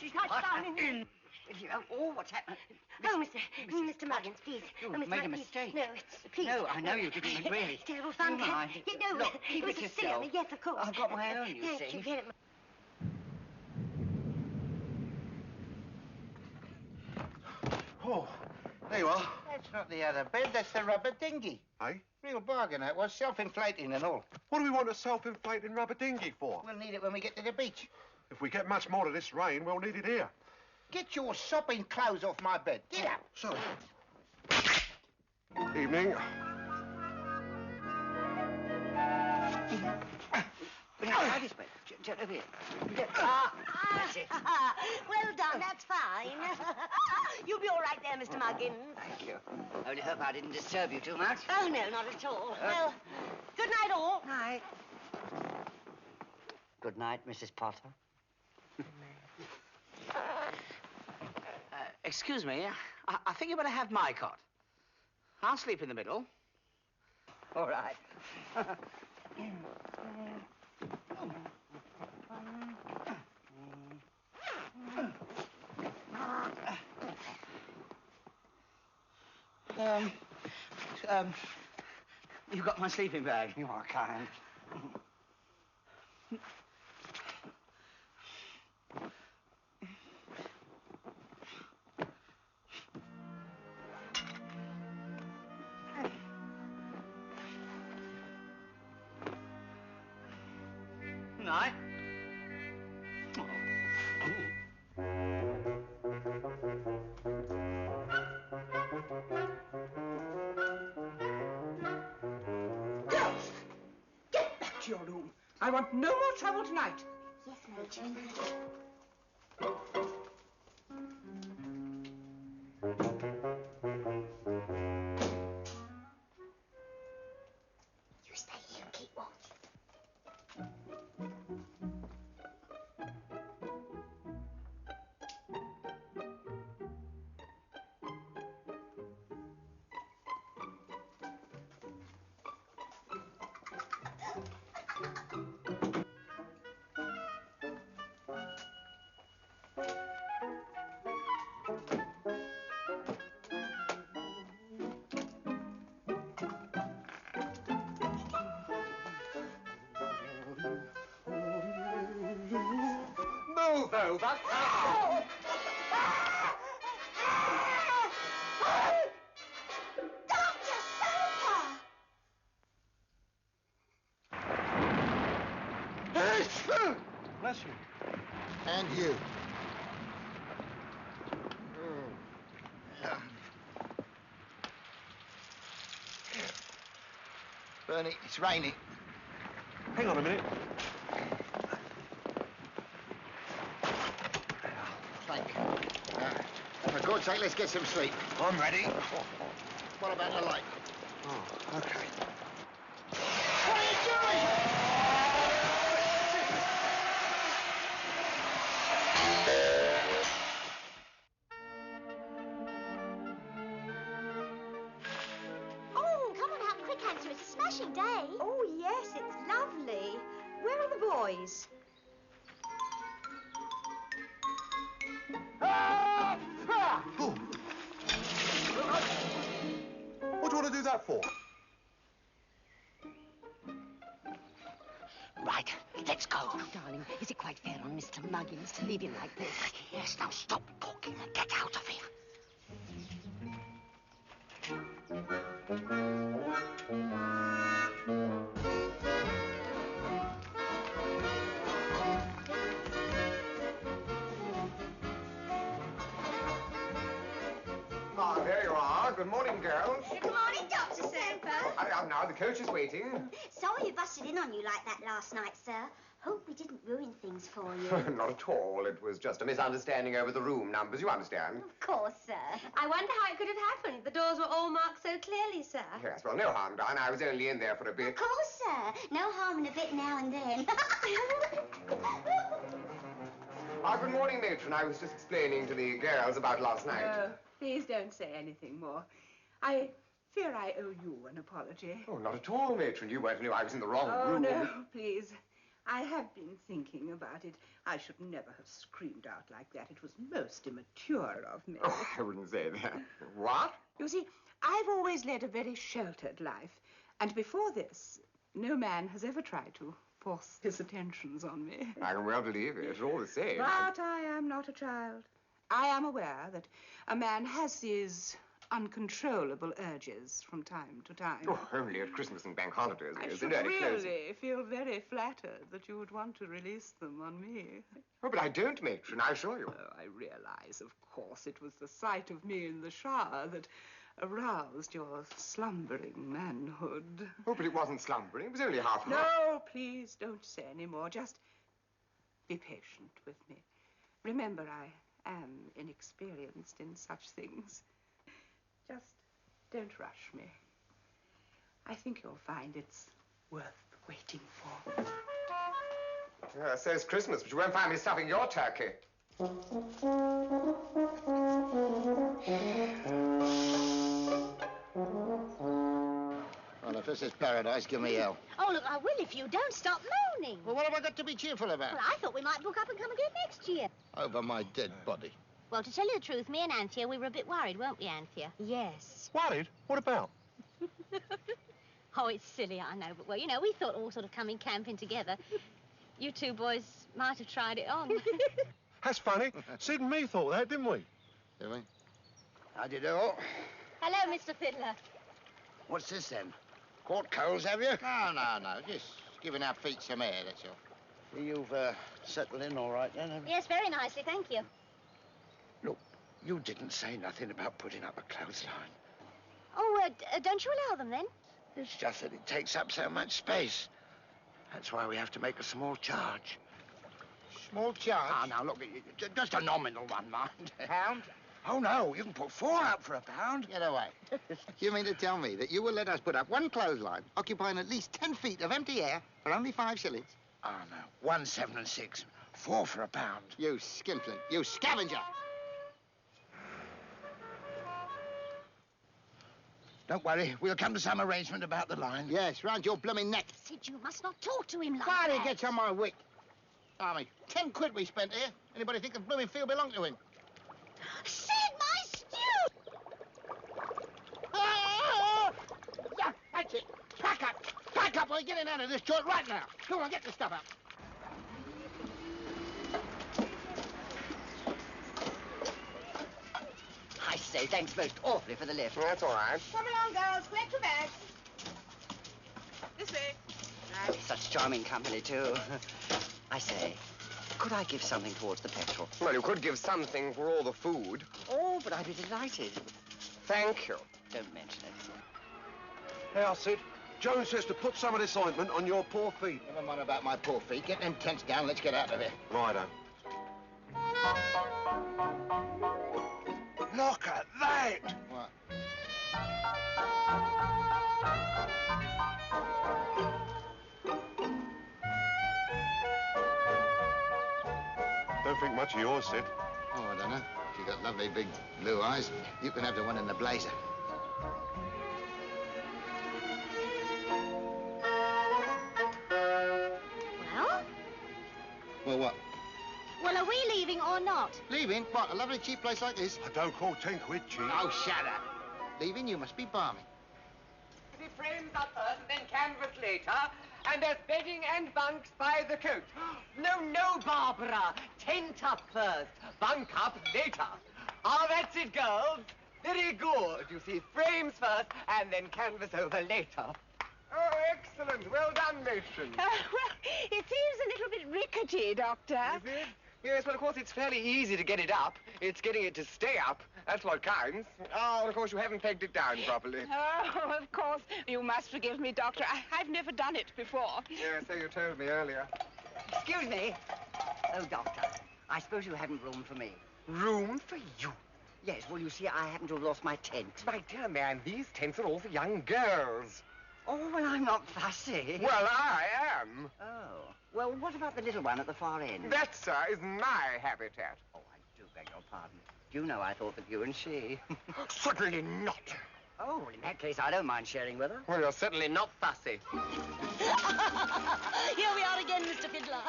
It's touchdown in... Oh, what's happened? Oh, Mr. Muggins, please. You Oh, Mr. made a Muggins, mistake. No, please. No, I know you didn't, but really. It's terrible fun. Do mind. No, Look, keep it was it a silly yourself. one. Yes, of course. I've got my own, you Thank see. you very much. Oh, there you are. That's not the other bed, that's the rubber dinghy. Hey? Real bargain, that was. Self-inflating and all. What do we want a self-inflating rubber dinghy for? We'll need it when we get to the beach. If we get much more of this rain, we'll need it here. Get your sopping clothes off my bed. Get up. Sorry. Evening. Try this way. Over here. That's it. Well done, that's fine. You'll be all right there, Mr. Muggins. Thank you. I only hope I didn't disturb you too much. Oh, no, not at all. Well, good night, all. Night. Good night, Mrs. Potter. Excuse me, I think you better have my cot. I'll sleep in the middle. All right. You got my sleeping bag. You are kind. Night. Girls! Get back to your room. I want no more trouble tonight. Yes, Major. You stay here and keep watch. Move over. Dr. Soper! Bless you. And you. Bernie, it's raining. Hang on a minute. Thank you. For God's sake, let's get some sleep. I'm ready. What about the light? Oh, okay. What are you doing? Oh, come on out quick, Answer. It's a smashing day. Oh, yes, it's lovely. Where are the boys? Oh. What do you want to do that for? Right, let's go. Oh, darling, is it quite fair on Mr. Muggins to leave him like this? Yes, now stop talking and get out of here. Ah, there you are. Good morning, girls. Good morning, Dr. Soper. Now, the coach is waiting. Sorry we busted in on you like that last night, sir. Hope we didn't ruin things for you. Not at all. It was just a misunderstanding over the room numbers, you understand? Of course, sir. I wonder how it could have happened. The doors were all marked so clearly, sir. Yes, well, no harm done. I was only in there for a bit. Of course, sir. No harm in a bit now and then. Good morning, matron. I was just explaining to the girls about last night. Please don't say anything more. I fear I owe you an apology. Oh, not at all, matron. You weren't knew I was in the wrong room. Oh, no, please. I have been thinking about it. I should never have screamed out like that. It was most immature of me. Oh, I wouldn't say that. What? You see, I've always led a very sheltered life. And before this, no man has ever tried to force his attentions on me. I can well believe it. All the same. But I am not a child. I am aware that a man has these uncontrollable urges from time to time. Oh, only at Christmas and bank holidays. I Yes, should and early closing. really feel very flattered that you would want to release them on me. Oh, but I don't, matron, I assure you. Oh, I realize, of course, it was the sight of me in the shower that aroused your slumbering manhood. Oh, but it wasn't slumbering. It was only half. No, please don't say any more. Just be patient with me. Remember, I am inexperienced in such things. Just don't rush me. I think you'll find it's worth waiting for. Yeah, so it's Christmas, but you won't find me stuffing your turkey. Well, if this is paradise, give me hell. Oh, look, I will if you don't stop moaning. Well, what have I got to be cheerful about? Well, I thought we might book up and come again next year. Over my dead body. Well, to tell you the truth, me and Anthea, we were a bit worried, weren't we, Anthea? Yes. Worried? What about? Oh, it's silly, I know, but, well, you know, we thought all sort of coming camping together. You two boys might have tried it on. That's funny. Sid and me thought that, didn't we? Did we? How do you do? Hello, Mr. Fiddler. What's this, then? Caught coals, have you? No. Just giving our feet some air, that's all. You've settled in all right, then, haven't you? Yes, very nicely, thank you. Look, you didn't say nothing about putting up a clothesline. Oh, don't you allow them, then? It's just that it takes up so much space. That's why we have to make a small charge. Small charge? Ah, now, look, just a nominal one, mind. Pound? Oh, no, you can put 4 up for £1. Get away. You mean to tell me that you will let us put up one clothesline, occupying at least 10 feet of empty air for only 5 shillings? Oh, no. 1, 7 and 6. 4 for £1. You skimpling. You scavenger. Don't worry. We'll come to some arrangement about the line. Yes, round your blooming neck. Sid, you must not talk to him like Why that. he gets on my wick? Army, 10 quid we spent here. Anybody think the blooming field belonged to him? Sid, my stew! Yeah, that's it. Pack up. Pack up. We're getting out of this joint right now. Come on, get the stuff up. I say, thanks most awfully for the lift. That's all right. Come along, girls. Collect your bags. This way. Such charming company, too. I say, could I give something towards the petrol? Well, you could give something for all the food. Oh, but I'd be delighted. Thank you. Don't mention it. Now, Sid, Joan says to put some of this ointment on your poor feet. Never mind about my poor feet. Get them tents down. Let's get out of here. Righto. Look at that! What? Don't think much of yours, Sid. Oh, I don't know. She's got lovely big blue eyes. You can have the one in the blazer. Well? Well, what? Well, are we leaving or not? Leaving? What, a lovely cheap place like this? I don't call 10 quid cheap. Oh, shut up. Leaving? You must be balmy. The frames up first and then canvas later. And there's bedding and bunks by the coach. No, Barbara. Tent up first. Bunk up later. Ah, that's it, girls. Very good. You see, frames first and then canvas over later. Oh, excellent. Well done, matron. Well, it seems a little bit rickety, Doctor. Is it? Yes, well, of course, it's fairly easy to get it up. It's getting it to stay up. That's what counts. Oh, and of course, you haven't pegged it down properly. Oh, of course. You must forgive me, Doctor. I've never done it before. Yes, so you told me earlier. Excuse me. Oh, Doctor, I suppose you haven't room for me. Room for you? Yes, well, you see, I happen to have lost my tent. My dear man, these tents are all for young girls. Oh, well, I'm not fussy. Well, I am. Oh. Well, what about the little one at the far end? That, sir, is my habitat. Oh, I do beg your pardon. You know I thought that you and she... Certainly not. Oh, well, in that case, I don't mind sharing with her. Well, you're certainly not fussy. Here we are again, Mr. Fiddler.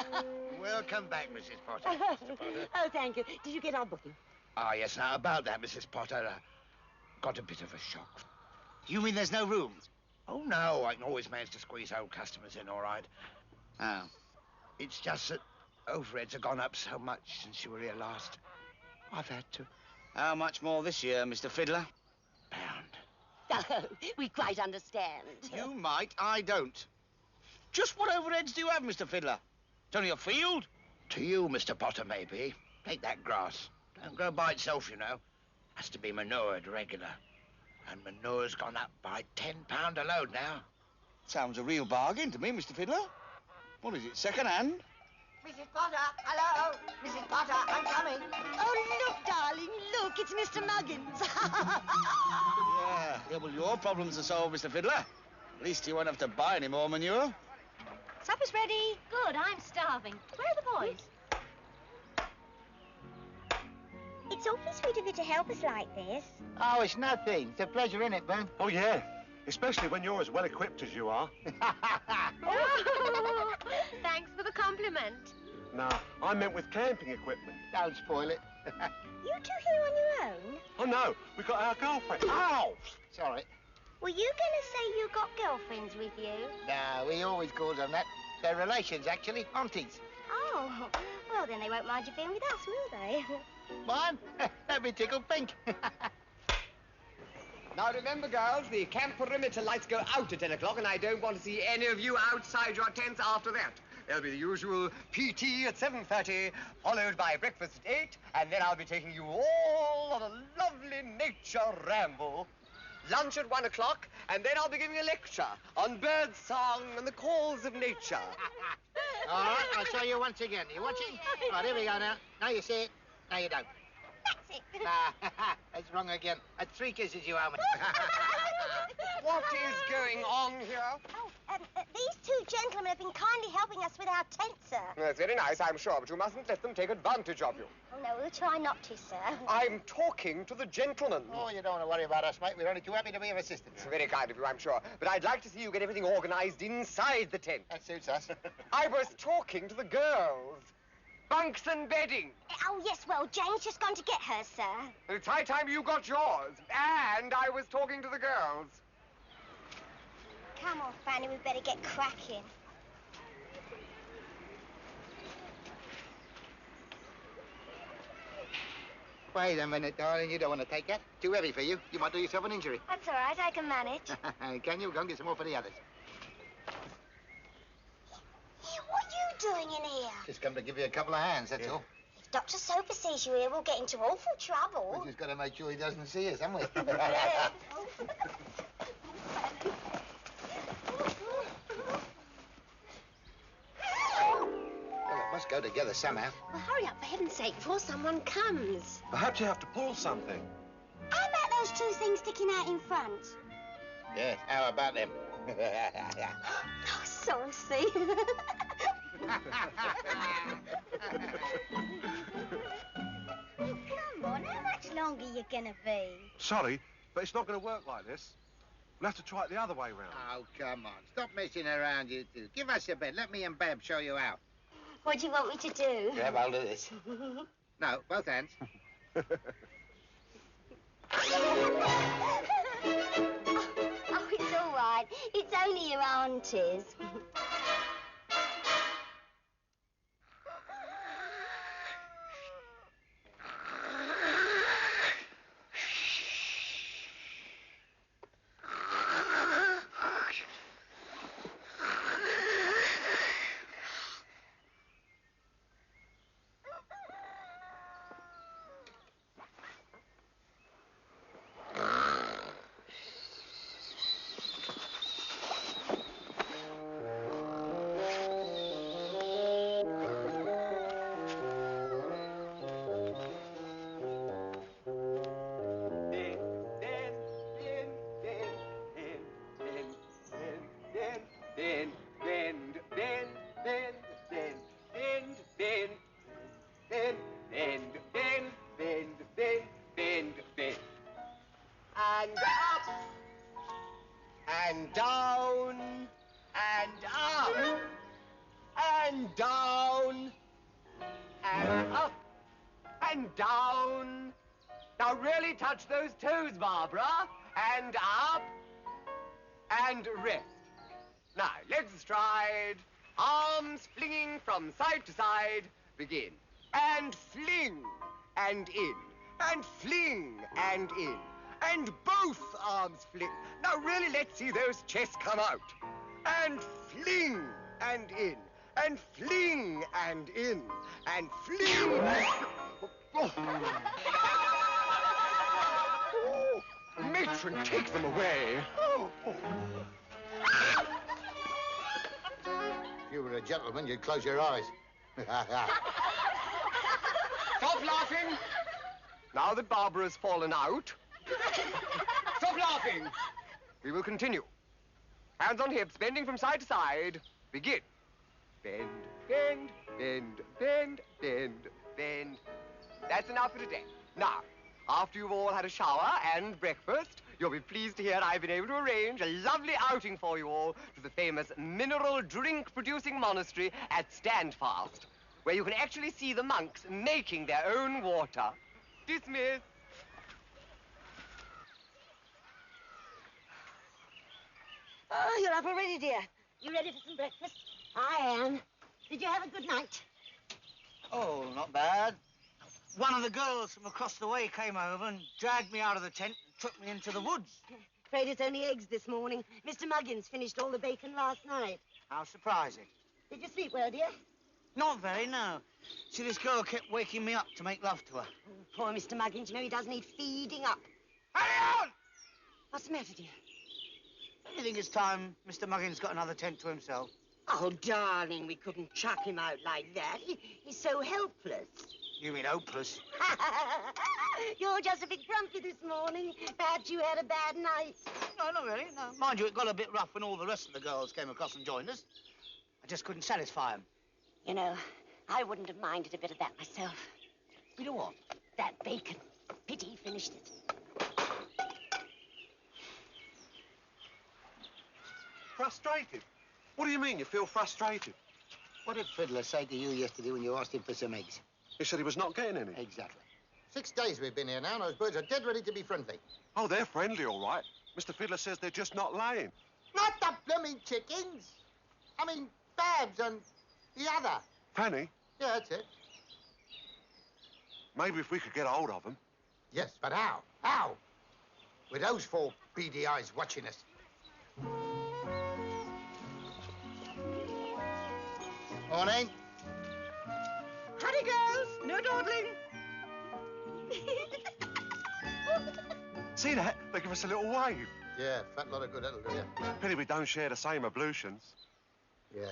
Welcome back, Mrs. Potter. Mr. Potter. Oh, thank you. Did you get our booking? Ah, yes, now, about that, Mrs. Potter, got a bit of a shock. You mean there's no rooms? Oh, no, I can always manage to squeeze old customers in, all right. Oh. It's just that overheads have gone up so much since you were here last. I've had to. How much more this year, Mr. Fiddler? Oh, we quite understand. You might, I don't. Just what overheads do you have, Mr. Fiddler? It's only a field. To you, Mr. Potter, maybe. Take that grass. Don't grow by itself, you know. Has to be manured regular. And manure's gone up by £10 a load now. Sounds a real bargain to me, Mr. Fiddler. What is it, second-hand? Mrs. Potter, hello. Mrs. Potter, I'm coming. Oh, look, darling, look, it's Mr. Muggins. Yeah, well, your problems are solved, Mr. Fiddler. At least you won't have to buy any more manure. Supper's ready. Good, I'm starving. Where are the boys? It's awfully sweet of you to help us like this. Oh, it's nothing. It's a pleasure, isn't it, Ben? Oh, yeah. Especially when you're as well equipped as you are. Oh, thanks for the compliment. No, I meant with camping equipment. Don't spoil it. You two here on your own? Oh, no. We got our girlfriend. Ow! Sorry. Were you going to say you got girlfriends with you? No, we always call them that. They're relations, actually. Aunties. Oh, well, then they won't mind you being with us, will they? Mine? Let me tickle pink. Now, remember, girls, the camp perimeter lights go out at 10 o'clock, and I don't want to see any of you outside your tents after that. There'll be the usual PT at 7:30, followed by breakfast at 8, and then I'll be taking you all on a lovely nature ramble. Lunch at 1 o'clock, and then I'll be giving a lecture on bird song and the calls of nature. All right, I'll show you once again. You watching? All right, here we go now. Now you see it. Now you don't. That's it. That's wrong again. That's 3 kisses you owe me. What is going on here? Oh, these two gentlemen have been kindly helping us with our tent, sir. That's very nice, I'm sure, but you mustn't let them take advantage of you. Oh, no, we'll try not to, sir. I'm talking to the gentleman. Oh, you don't want to worry about us, mate. We're only too happy to be of assistance. It's very kind of you, I'm sure. But I'd like to see you get everything organized inside the tent. That suits us. I was talking to the girls. Bunks and bedding. Oh, yes, well, Jane's just gone to get hers, sir. It's high time you got yours. And I was talking to the girls. Come on, Fanny, we better get cracking. Wait a minute, darling. You don't want to take that. Too heavy for you. You might do yourself an injury. That's all right, I can manage. Can you? Go and get some more for the others. Here, what are you doing in here? Just come to give you a couple of hands, that's all. If Dr. Soper sees you here, we'll get into awful trouble. We just got to make sure he doesn't see us, haven't we? Well, it must go together somehow. Well, hurry up, for heaven's sake, before someone comes. Perhaps you have to pull something. How about those two things sticking out in front? Yeah, how about them? Oh, saucy. Come on, how much longer you gonna be? Sorry, but it's not going to work like this. We'll have to try it the other way round. Oh, come on. Stop messing around, you two. Give us a bed. Let me and Bab show you out. What do you want me to do? Grab hold of this. No, both hands. Oh, it's all right. It's only your aunties. down. And up. And down. Now really touch those toes, Barbara. And up. And rest. Now, legs astride. Arms flinging from side to side. Begin. And fling. And in. And fling. And in. And both arms fling. Now really let's see those chests come out. And fling. And in. And fling. And in. And fling. Oh. Matron, take them away. If you were a gentleman, you'd close your eyes. Stop laughing. Now that Barbara's fallen out. Stop laughing. We will continue. Hands on hips, bending from side to side. Begin. Bend, bend, bend, bend, bend, bend. That's enough for today. Now, after you've all had a shower and breakfast, you'll be pleased to hear I've been able to arrange a lovely outing for you all to the famous mineral drink-producing monastery at Standfast, where you can actually see the monks making their own water. Dismiss. Oh, you're up already, dear. You ready for some breakfast? I am. Did you have a good night? Oh, not bad. One of the girls from across the way came over and dragged me out of the tent and took me into the woods. Afraid it's only eggs this morning. Mr. Muggins finished all the bacon last night. How surprising. Did you sleep well, dear? Not very, no. See, this girl kept waking me up to make love to her. Oh, poor Mr. Muggins. You know he does need feeding up. Hurry on! What's the matter, dear? Don't you think it's time Mr. Muggins got another tent to himself? Oh, darling, we couldn't chuck him out like that. He's so helpless. You mean hopeless? You're just a bit grumpy this morning. Perhaps you had a bad night. No, not really. No. Mind you, it got a bit rough when all the rest of the girls came across and joined us. I just couldn't satisfy them. You know, I wouldn't have minded a bit of that myself. Bit of what? That bacon. Pity he finished it. Frustrated? What do you mean you feel frustrated? What did Fiddler say to you yesterday when you asked him for some eggs? He said he was not getting any. Exactly. 6 days we've been here now, and those birds are dead ready to be friendly. Oh, they're friendly, all right. Mr. Fiddler says they're just not laying. Not the blooming chickens. I mean, Babs and the other. Fanny? Yeah, that's it. Maybe if we could get hold of them. Yes, but how? How? With those 4 beady eyes watching us. Morning. Howdy, girls. No dawdling. See that? They give us a little wave. Yeah, fat lot of good that'll do you. Pity we don't share the same ablutions. Yes.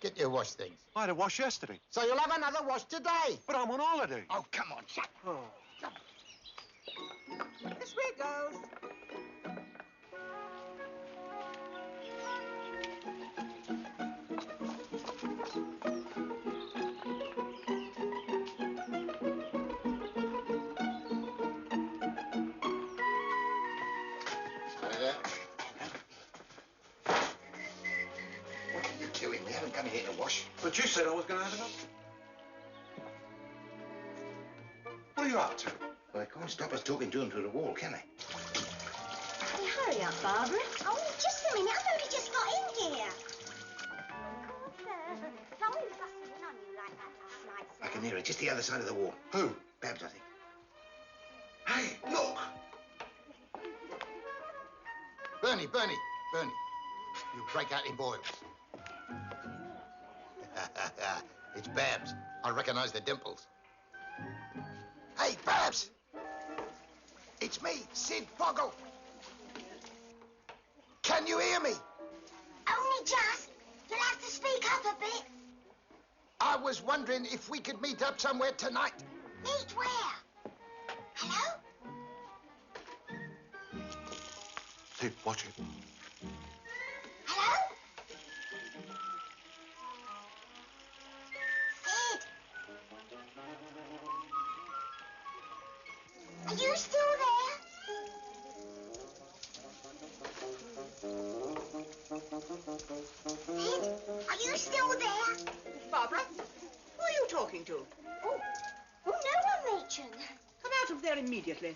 Get your wash things. I had a wash yesterday. So you'll have another wash today. But I'm on holiday. Oh, come on, chap. Oh. This way, girls. But you said I was going to have enough. What are you up to? Well, they can't stop us talking to them through the wall, can they? Hey, hurry up, Barbara. Oh, just a minute. I've only just got in here. Sorry, we must have been on you like that last night. I can hear it, just the other side of the wall. Who? Babs, I think. Hey, look! Bernie. You break out in boils. It's Babs. I recognize the dimples. Hey, Babs! It's me, Sid Foggle. Can you hear me? Only just. You'll have to speak up a bit. I was wondering if we could meet up somewhere tonight. Meet where? Hello? Sid, watch it. Hello? Sid? Are you still there? Sid? Barbara, who are you talking to? Oh, no one, matron. Come out of there immediately.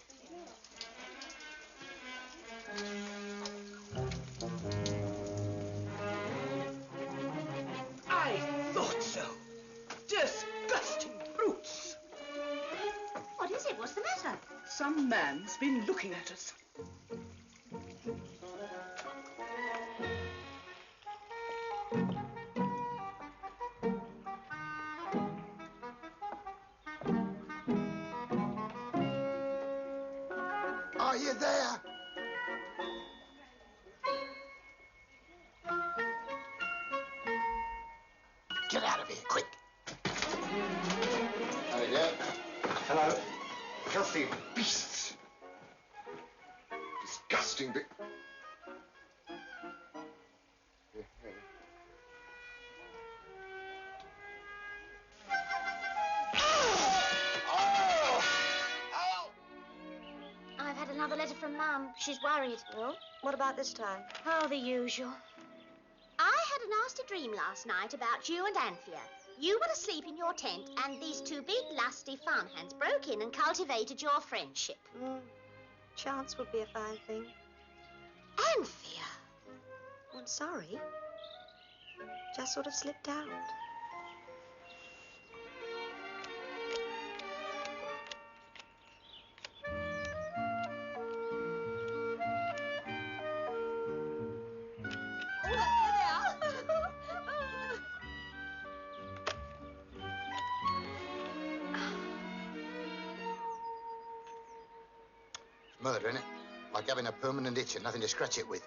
I thought so. Disgusting brutes. What is it? What's the matter? Some man's been looking at us. Are you there? Get out of here, quick. There you go. Hello. Filthy beasts. Disgusting I've had another letter from Mum. She's worried. Well, what about this time? Oh, the usual. I had a nasty dream last night about you and Anthea. You were asleep in your tent, and these two big, lusty farmhands broke in and cultivated your friendship. Chance would be a fine thing. Anthea! I'm sorry. Just sort of slipped out. Murder, innit? Like having a permanent itch and nothing to scratch it with. Do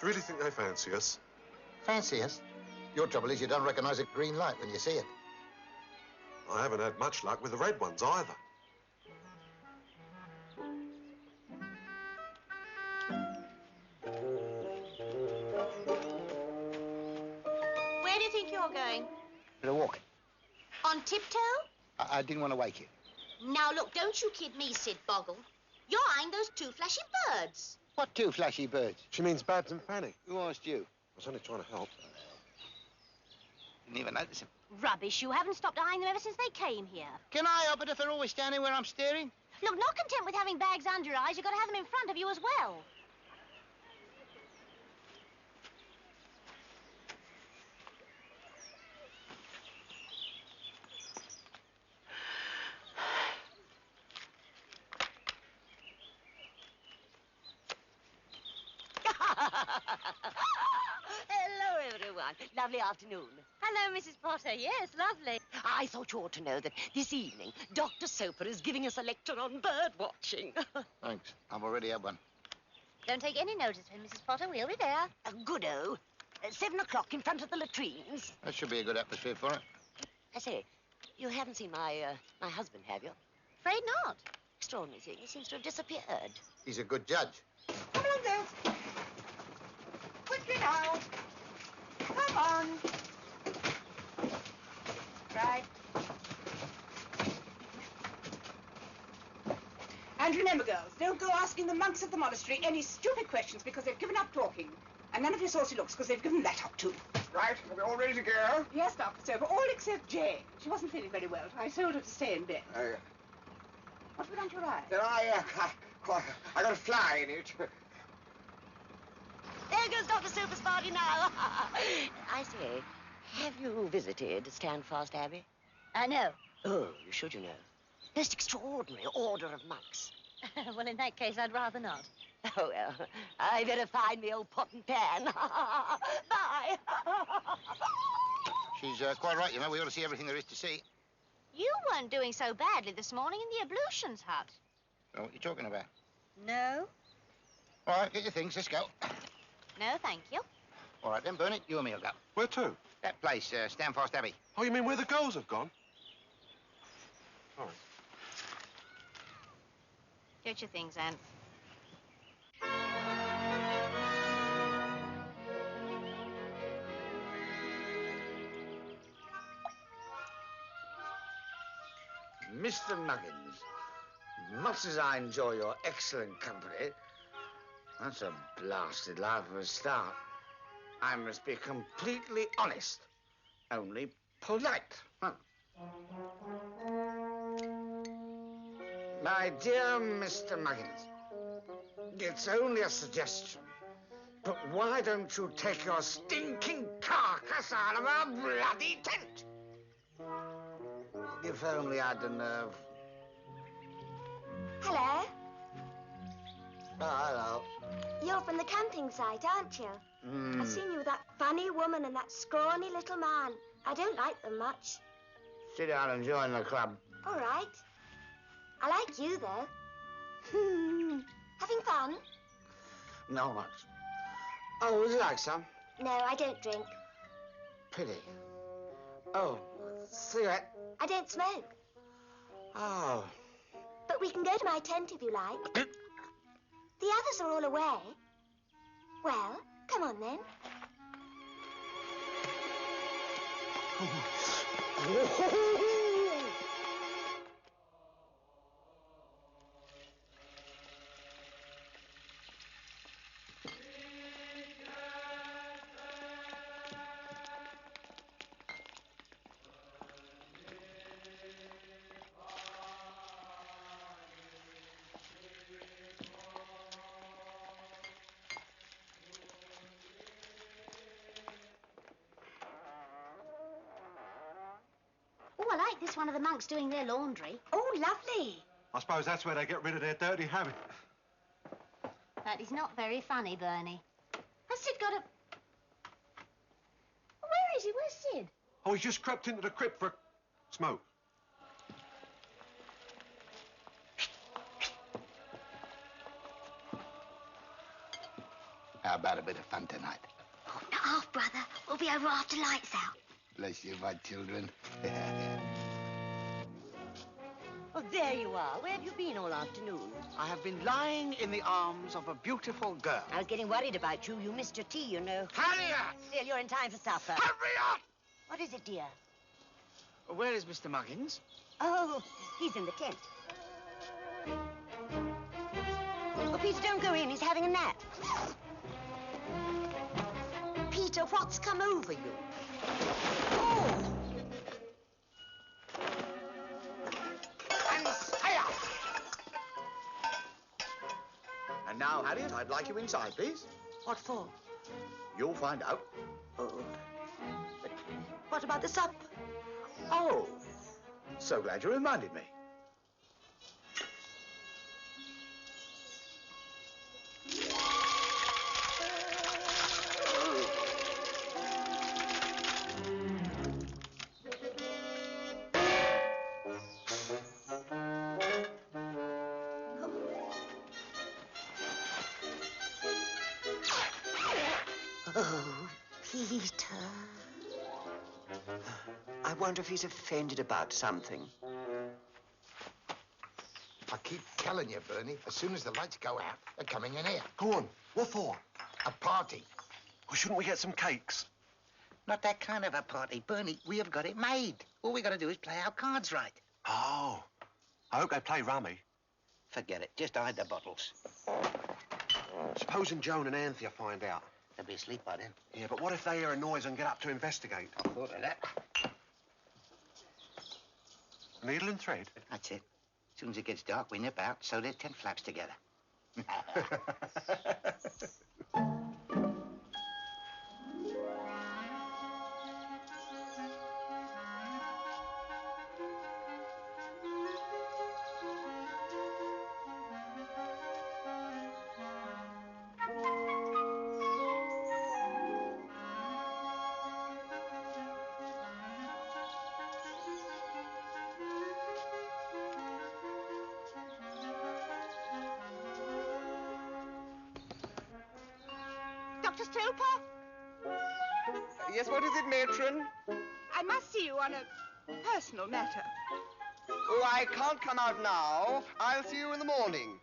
you really think they fancy us? Fancy us? Your trouble is you don't recognize a green light when you see it. I haven't had much luck with the red ones either. Where do you think you're going? For a walk. On tiptoe? I didn't want to wake you. Now, look, don't you kid me, Sid Boggle. You're eyeing those two flashy birds. What two flashy birds? She means Babs and Fanny. Who asked you? I was only trying to help. Didn't even notice them. Rubbish. You haven't stopped eyeing them ever since they came here. Can I help it if they're always standing where I'm staring? Look, not content with having bags under your eyes, you've got to have them in front of you as well. Hello, everyone. Lovely afternoon. Hello, Mrs. Potter. Yes, lovely. I thought you ought to know that this evening, Dr. Soper is giving us a lecture on bird watching. Thanks. I've already had one. Don't take any notice of him, Mrs. Potter. We'll be there. Good-o. 7 o'clock in front of the latrines. That should be a good atmosphere for it. I say, you haven't seen my husband, have you? Afraid not. Extraordinary thing. He seems to have disappeared. He's a good judge. Come along, girls. Quickly now. Come on. Right. And remember, girls, don't go asking the monks at the monastery any stupid questions because they've given up talking. And none of your saucy looks because they've given that up too. Right, are we all ready to go? Yes, Dr. Soper, all except Jane. She wasn't feeling very well, so I told her to stay in bed. What's with your eye? Then I got a fly in it. There goes Dr. Soper's party now. I say, have you visited Standfast Abbey? No. Oh, you should, you know. Most extraordinary order of monks. Well, in that case, I'd rather not. Oh, well, I better find the old pot and pan. Bye. She's quite right, you know. We ought to see everything there is to see. You weren't doing so badly this morning in the ablutions hut. Well, what are you talking about? No. All right, get your things. Let's go. No, thank you. All right, then, Bernie, you and me will go. Where to? That place, Standfast Abbey. Oh, you mean where the girls have gone? All right. Get your things, Anne. Mr. Muggins, much as I enjoy your excellent company, that's a blasted lie for a start. I must be completely honest. Only polite. Huh? My dear Mr. Muggins, it's only a suggestion, but why don't you take your stinking carcass out of our bloody tent? If only I'd the nerve. Hello? Oh, hello. You're from the camping site, aren't you? I've seen you with that funny woman and that scrawny little man. I don't like them much. Sit down and join the club. All right. I like you, though. Having fun? Not much. Oh, would you like some? No, I don't drink. Pity. Oh, cigarette? I don't smoke. Oh. But we can go to my tent if you like. The others are all away. Well, come on then. Oh, I like this one of the monks doing their laundry. Oh, lovely. I suppose that's where they get rid of their dirty habit. That is not very funny, Bernie. Has Sid got a... Where is he? Where's Sid? Oh, he's just crept into the crypt for smoke. How about a bit of fun tonight? Oh, not half, brother. We'll be over after lights out. Bless you, my children. Oh, there you are. Where have you been all afternoon? I have been lying in the arms of a beautiful girl. I was getting worried about you. You missed your tea, you know. Hurry up! Still, you're in time for supper. Hurry up! What is it, dear? Where is Mr. Muggins? Oh, he's in the tent. Oh, Peter, don't go in. He's having a nap. Peter, what's come over you? Oh! And stay out! And now, Harriet, I'd like you inside, please. What for? You'll find out. Oh. But what about the supper? Oh, so glad you reminded me. Oh, Peter. I wonder if he's offended about something. I keep telling you, Bernie, as soon as the lights go out, they're coming in here. Go on. What for? A party. Well, shouldn't we get some cakes? Not that kind of a party, Bernie. We have got it made. All we got to do is play our cards right. Oh. I hope they play rummy. Forget it. Just hide the bottles. Supposing Joan and Anthea find out. They'll be asleep by then. Yeah, but what if they hear a noise and get up to investigate? I thought of that. Needle and thread? That's it. As soon as it gets dark, we nip out, sew their tent flaps together. Dr. Stoper? Yes, what is it, matron? I must see you on a personal matter. Oh, I can't come out now. I'll see you in the morning.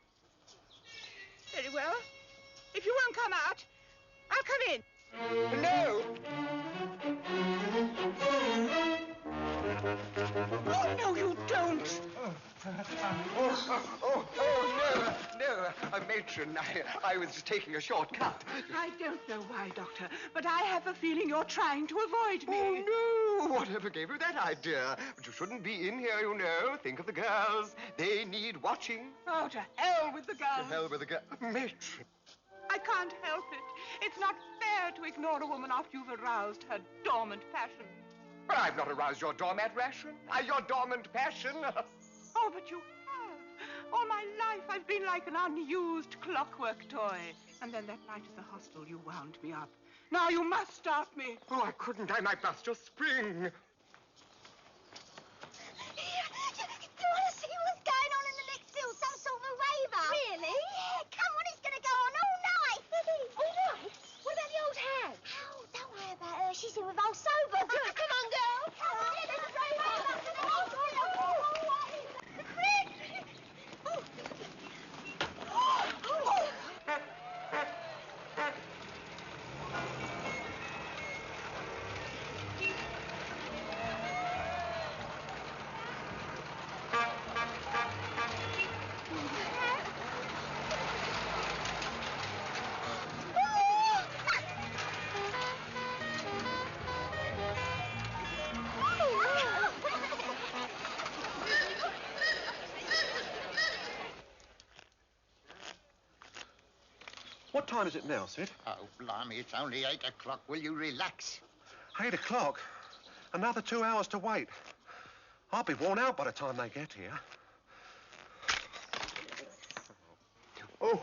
Very well. If you won't come out, I'll come in. No! Oh, no, you don't. Oh, no, matron. matron. I was just taking a shortcut. I don't know why, Doctor, but I have a feeling you're trying to avoid me. Oh, no. Whatever gave you that idea? But you shouldn't be in here, you know. Think of the girls. They need watching. Oh, to hell with the girls. To hell with the girls. Matron. I can't help it. It's not fair to ignore a woman after you've aroused her dormant passion. But I've not aroused your dormant passion. Your dormant passion. Oh, but you have. All my life I've been like an unused clockwork toy. And then that night at the hostel you wound me up. Now you must stop me. Oh, I couldn't. I might bust your spring. Do you want to see what's going on in the next field? Some sort of a raver? Really? Yeah, come on, it's going to go on all night. All night? What about the old hag? Oh, don't worry about her. She's in with old sober. Come on, girl. Come on. Let's rave over. What time is it now, Sid? Oh, blimey, it's only 8 o'clock. Will you relax? 8 o'clock? Another 2 hours to wait. I'll be worn out by the time they get here. Oh.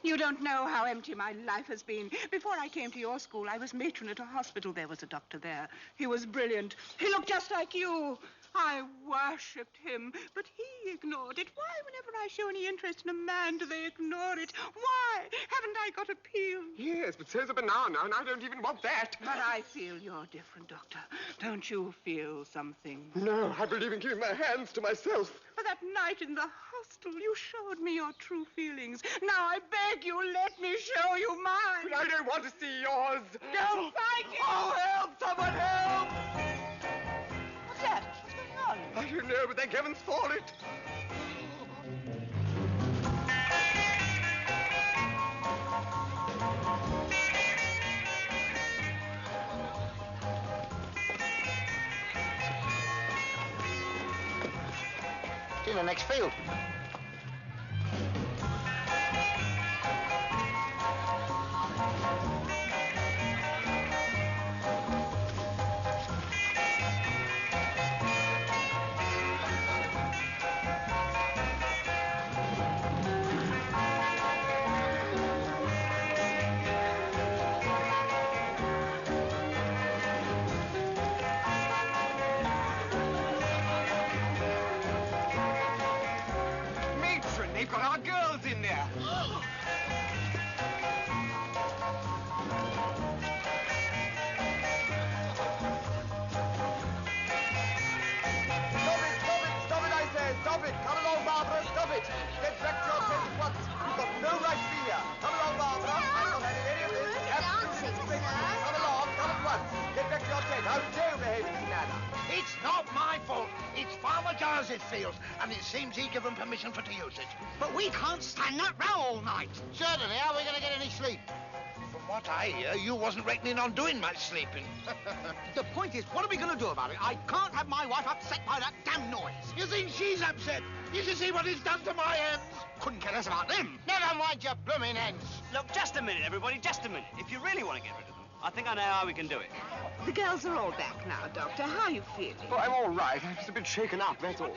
You don't know how empty my life has been. Before I came to your school, I was matron at a hospital. There was a doctor there. He was brilliant. He looked just like you. I worshipped him, but he ignored it. Why, whenever I show any interest in a man, do they ignore it? Why? Haven't I got appeal? Yes, but so's a banana, and I don't even want that. But I feel you're different, Doctor. Don't you feel something? No, I believe in keeping my hands to myself. But that night in the hostel, you showed me your true feelings. Now I beg you, let me show you mine. But I don't want to see yours. Don't fight it! Oh, help! Someone help! What's that? What's going on? I don't know, but thank heavens for it. It's in the next field. They've got our girls in there. Stop it, I say. Stop it. Come along, Barbara. Stop it. Get back to your tent at once. You've got no right to be here. Come along, Barbara. I'm not having any of this. Absolutely. Come along. Come at once. Get back to your tent. How dare you behave in this manner? It's not my fault. It's Farmer Jarvis's field, and it seems he given permission for to use it. But we can't stand that row all night. Certainly. How are we going to get any sleep? From what I hear, you wasn't reckoning on doing much sleeping. The point is, what are we going to do about it? I can't have my wife upset by that damn noise. You think she's upset? You should see what he's done to my hens. Couldn't care less about them. Never mind your blooming hens. Look, just a minute, everybody, just a minute. If you really want to get rid of them, I think I know how we can do it. The girls are all back now, Doctor. How are you feeling? Oh, I'm all right. I'm just a bit shaken up, that's all.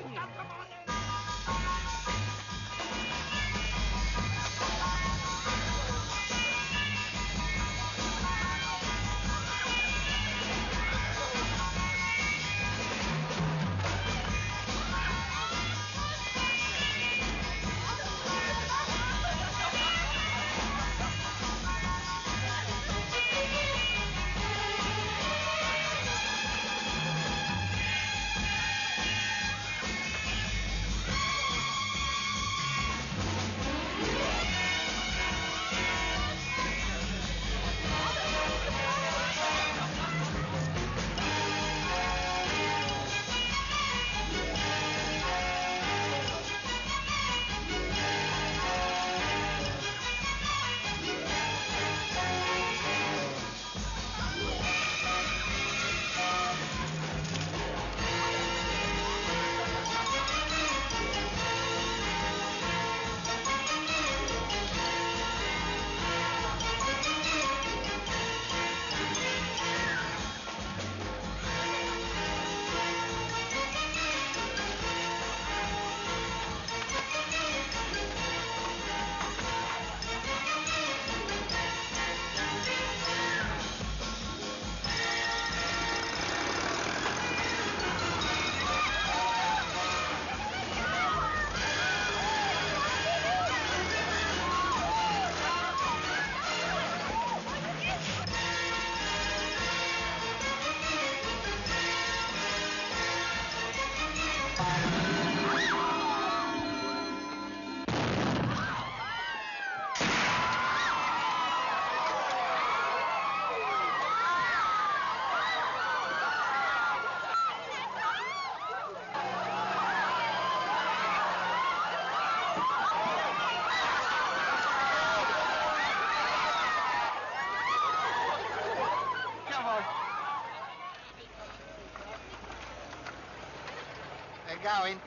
We're going.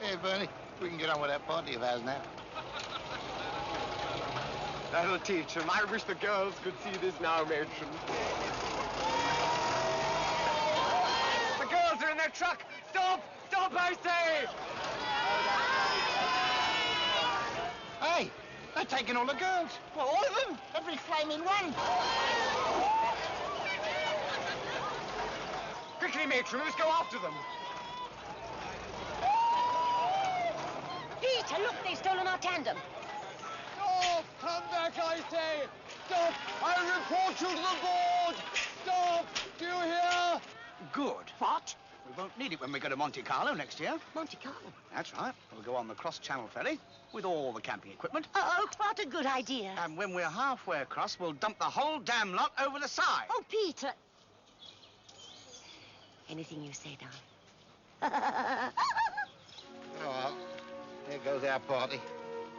Hey, Bernie, we can get on with that party of ours now. That'll teach him. I wish the girls could see this now, matron. The girls are in their truck. Stop! Stop, I say! Hey, they're taking all the girls. Well, all of them. Every flaming one. Quickly, matron, let's go after them. Peter, look, they've stolen our tandem. Stop! Come back, I say! Stop! I report you to the board! Stop! Do you hear? Good. What? We won't need it when we go to Monte Carlo next year. Monte Carlo? That's right. We'll go on the cross-channel ferry with all the camping equipment. Oh, what a good idea. And when we're halfway across, we'll dump the whole damn lot over the side. Oh, Peter. Anything you say, darling. Oh, well, here goes our party.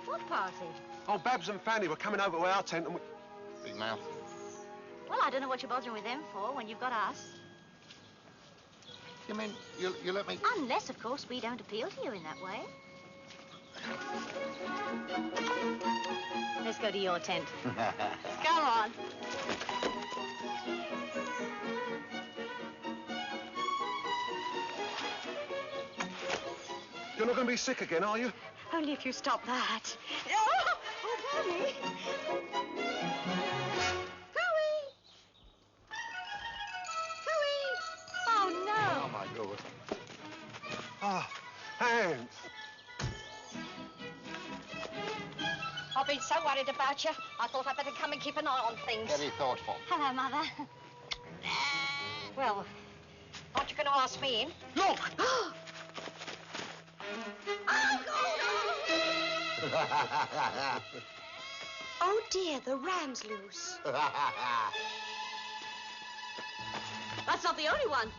What party? Oh, Babs and Fanny were coming over to our tent and we... Big mouth. Well, I don't know what you're bothering with them for when you've got us. You mean you let me... Unless, of course, we don't appeal to you in that way. Let's go to your tent. Come on. You're not going to be sick again, are you? Only if you stop that. Oh, Bernie. Oh, no. Oh, my God. Ah, hands. I've been so worried about you, I thought I'd better come and keep an eye on things. Very thoughtful. Hello, Mother. Well, aren't you going to ask me in? Look! Oh, dear, the ram's loose. That's not the only one.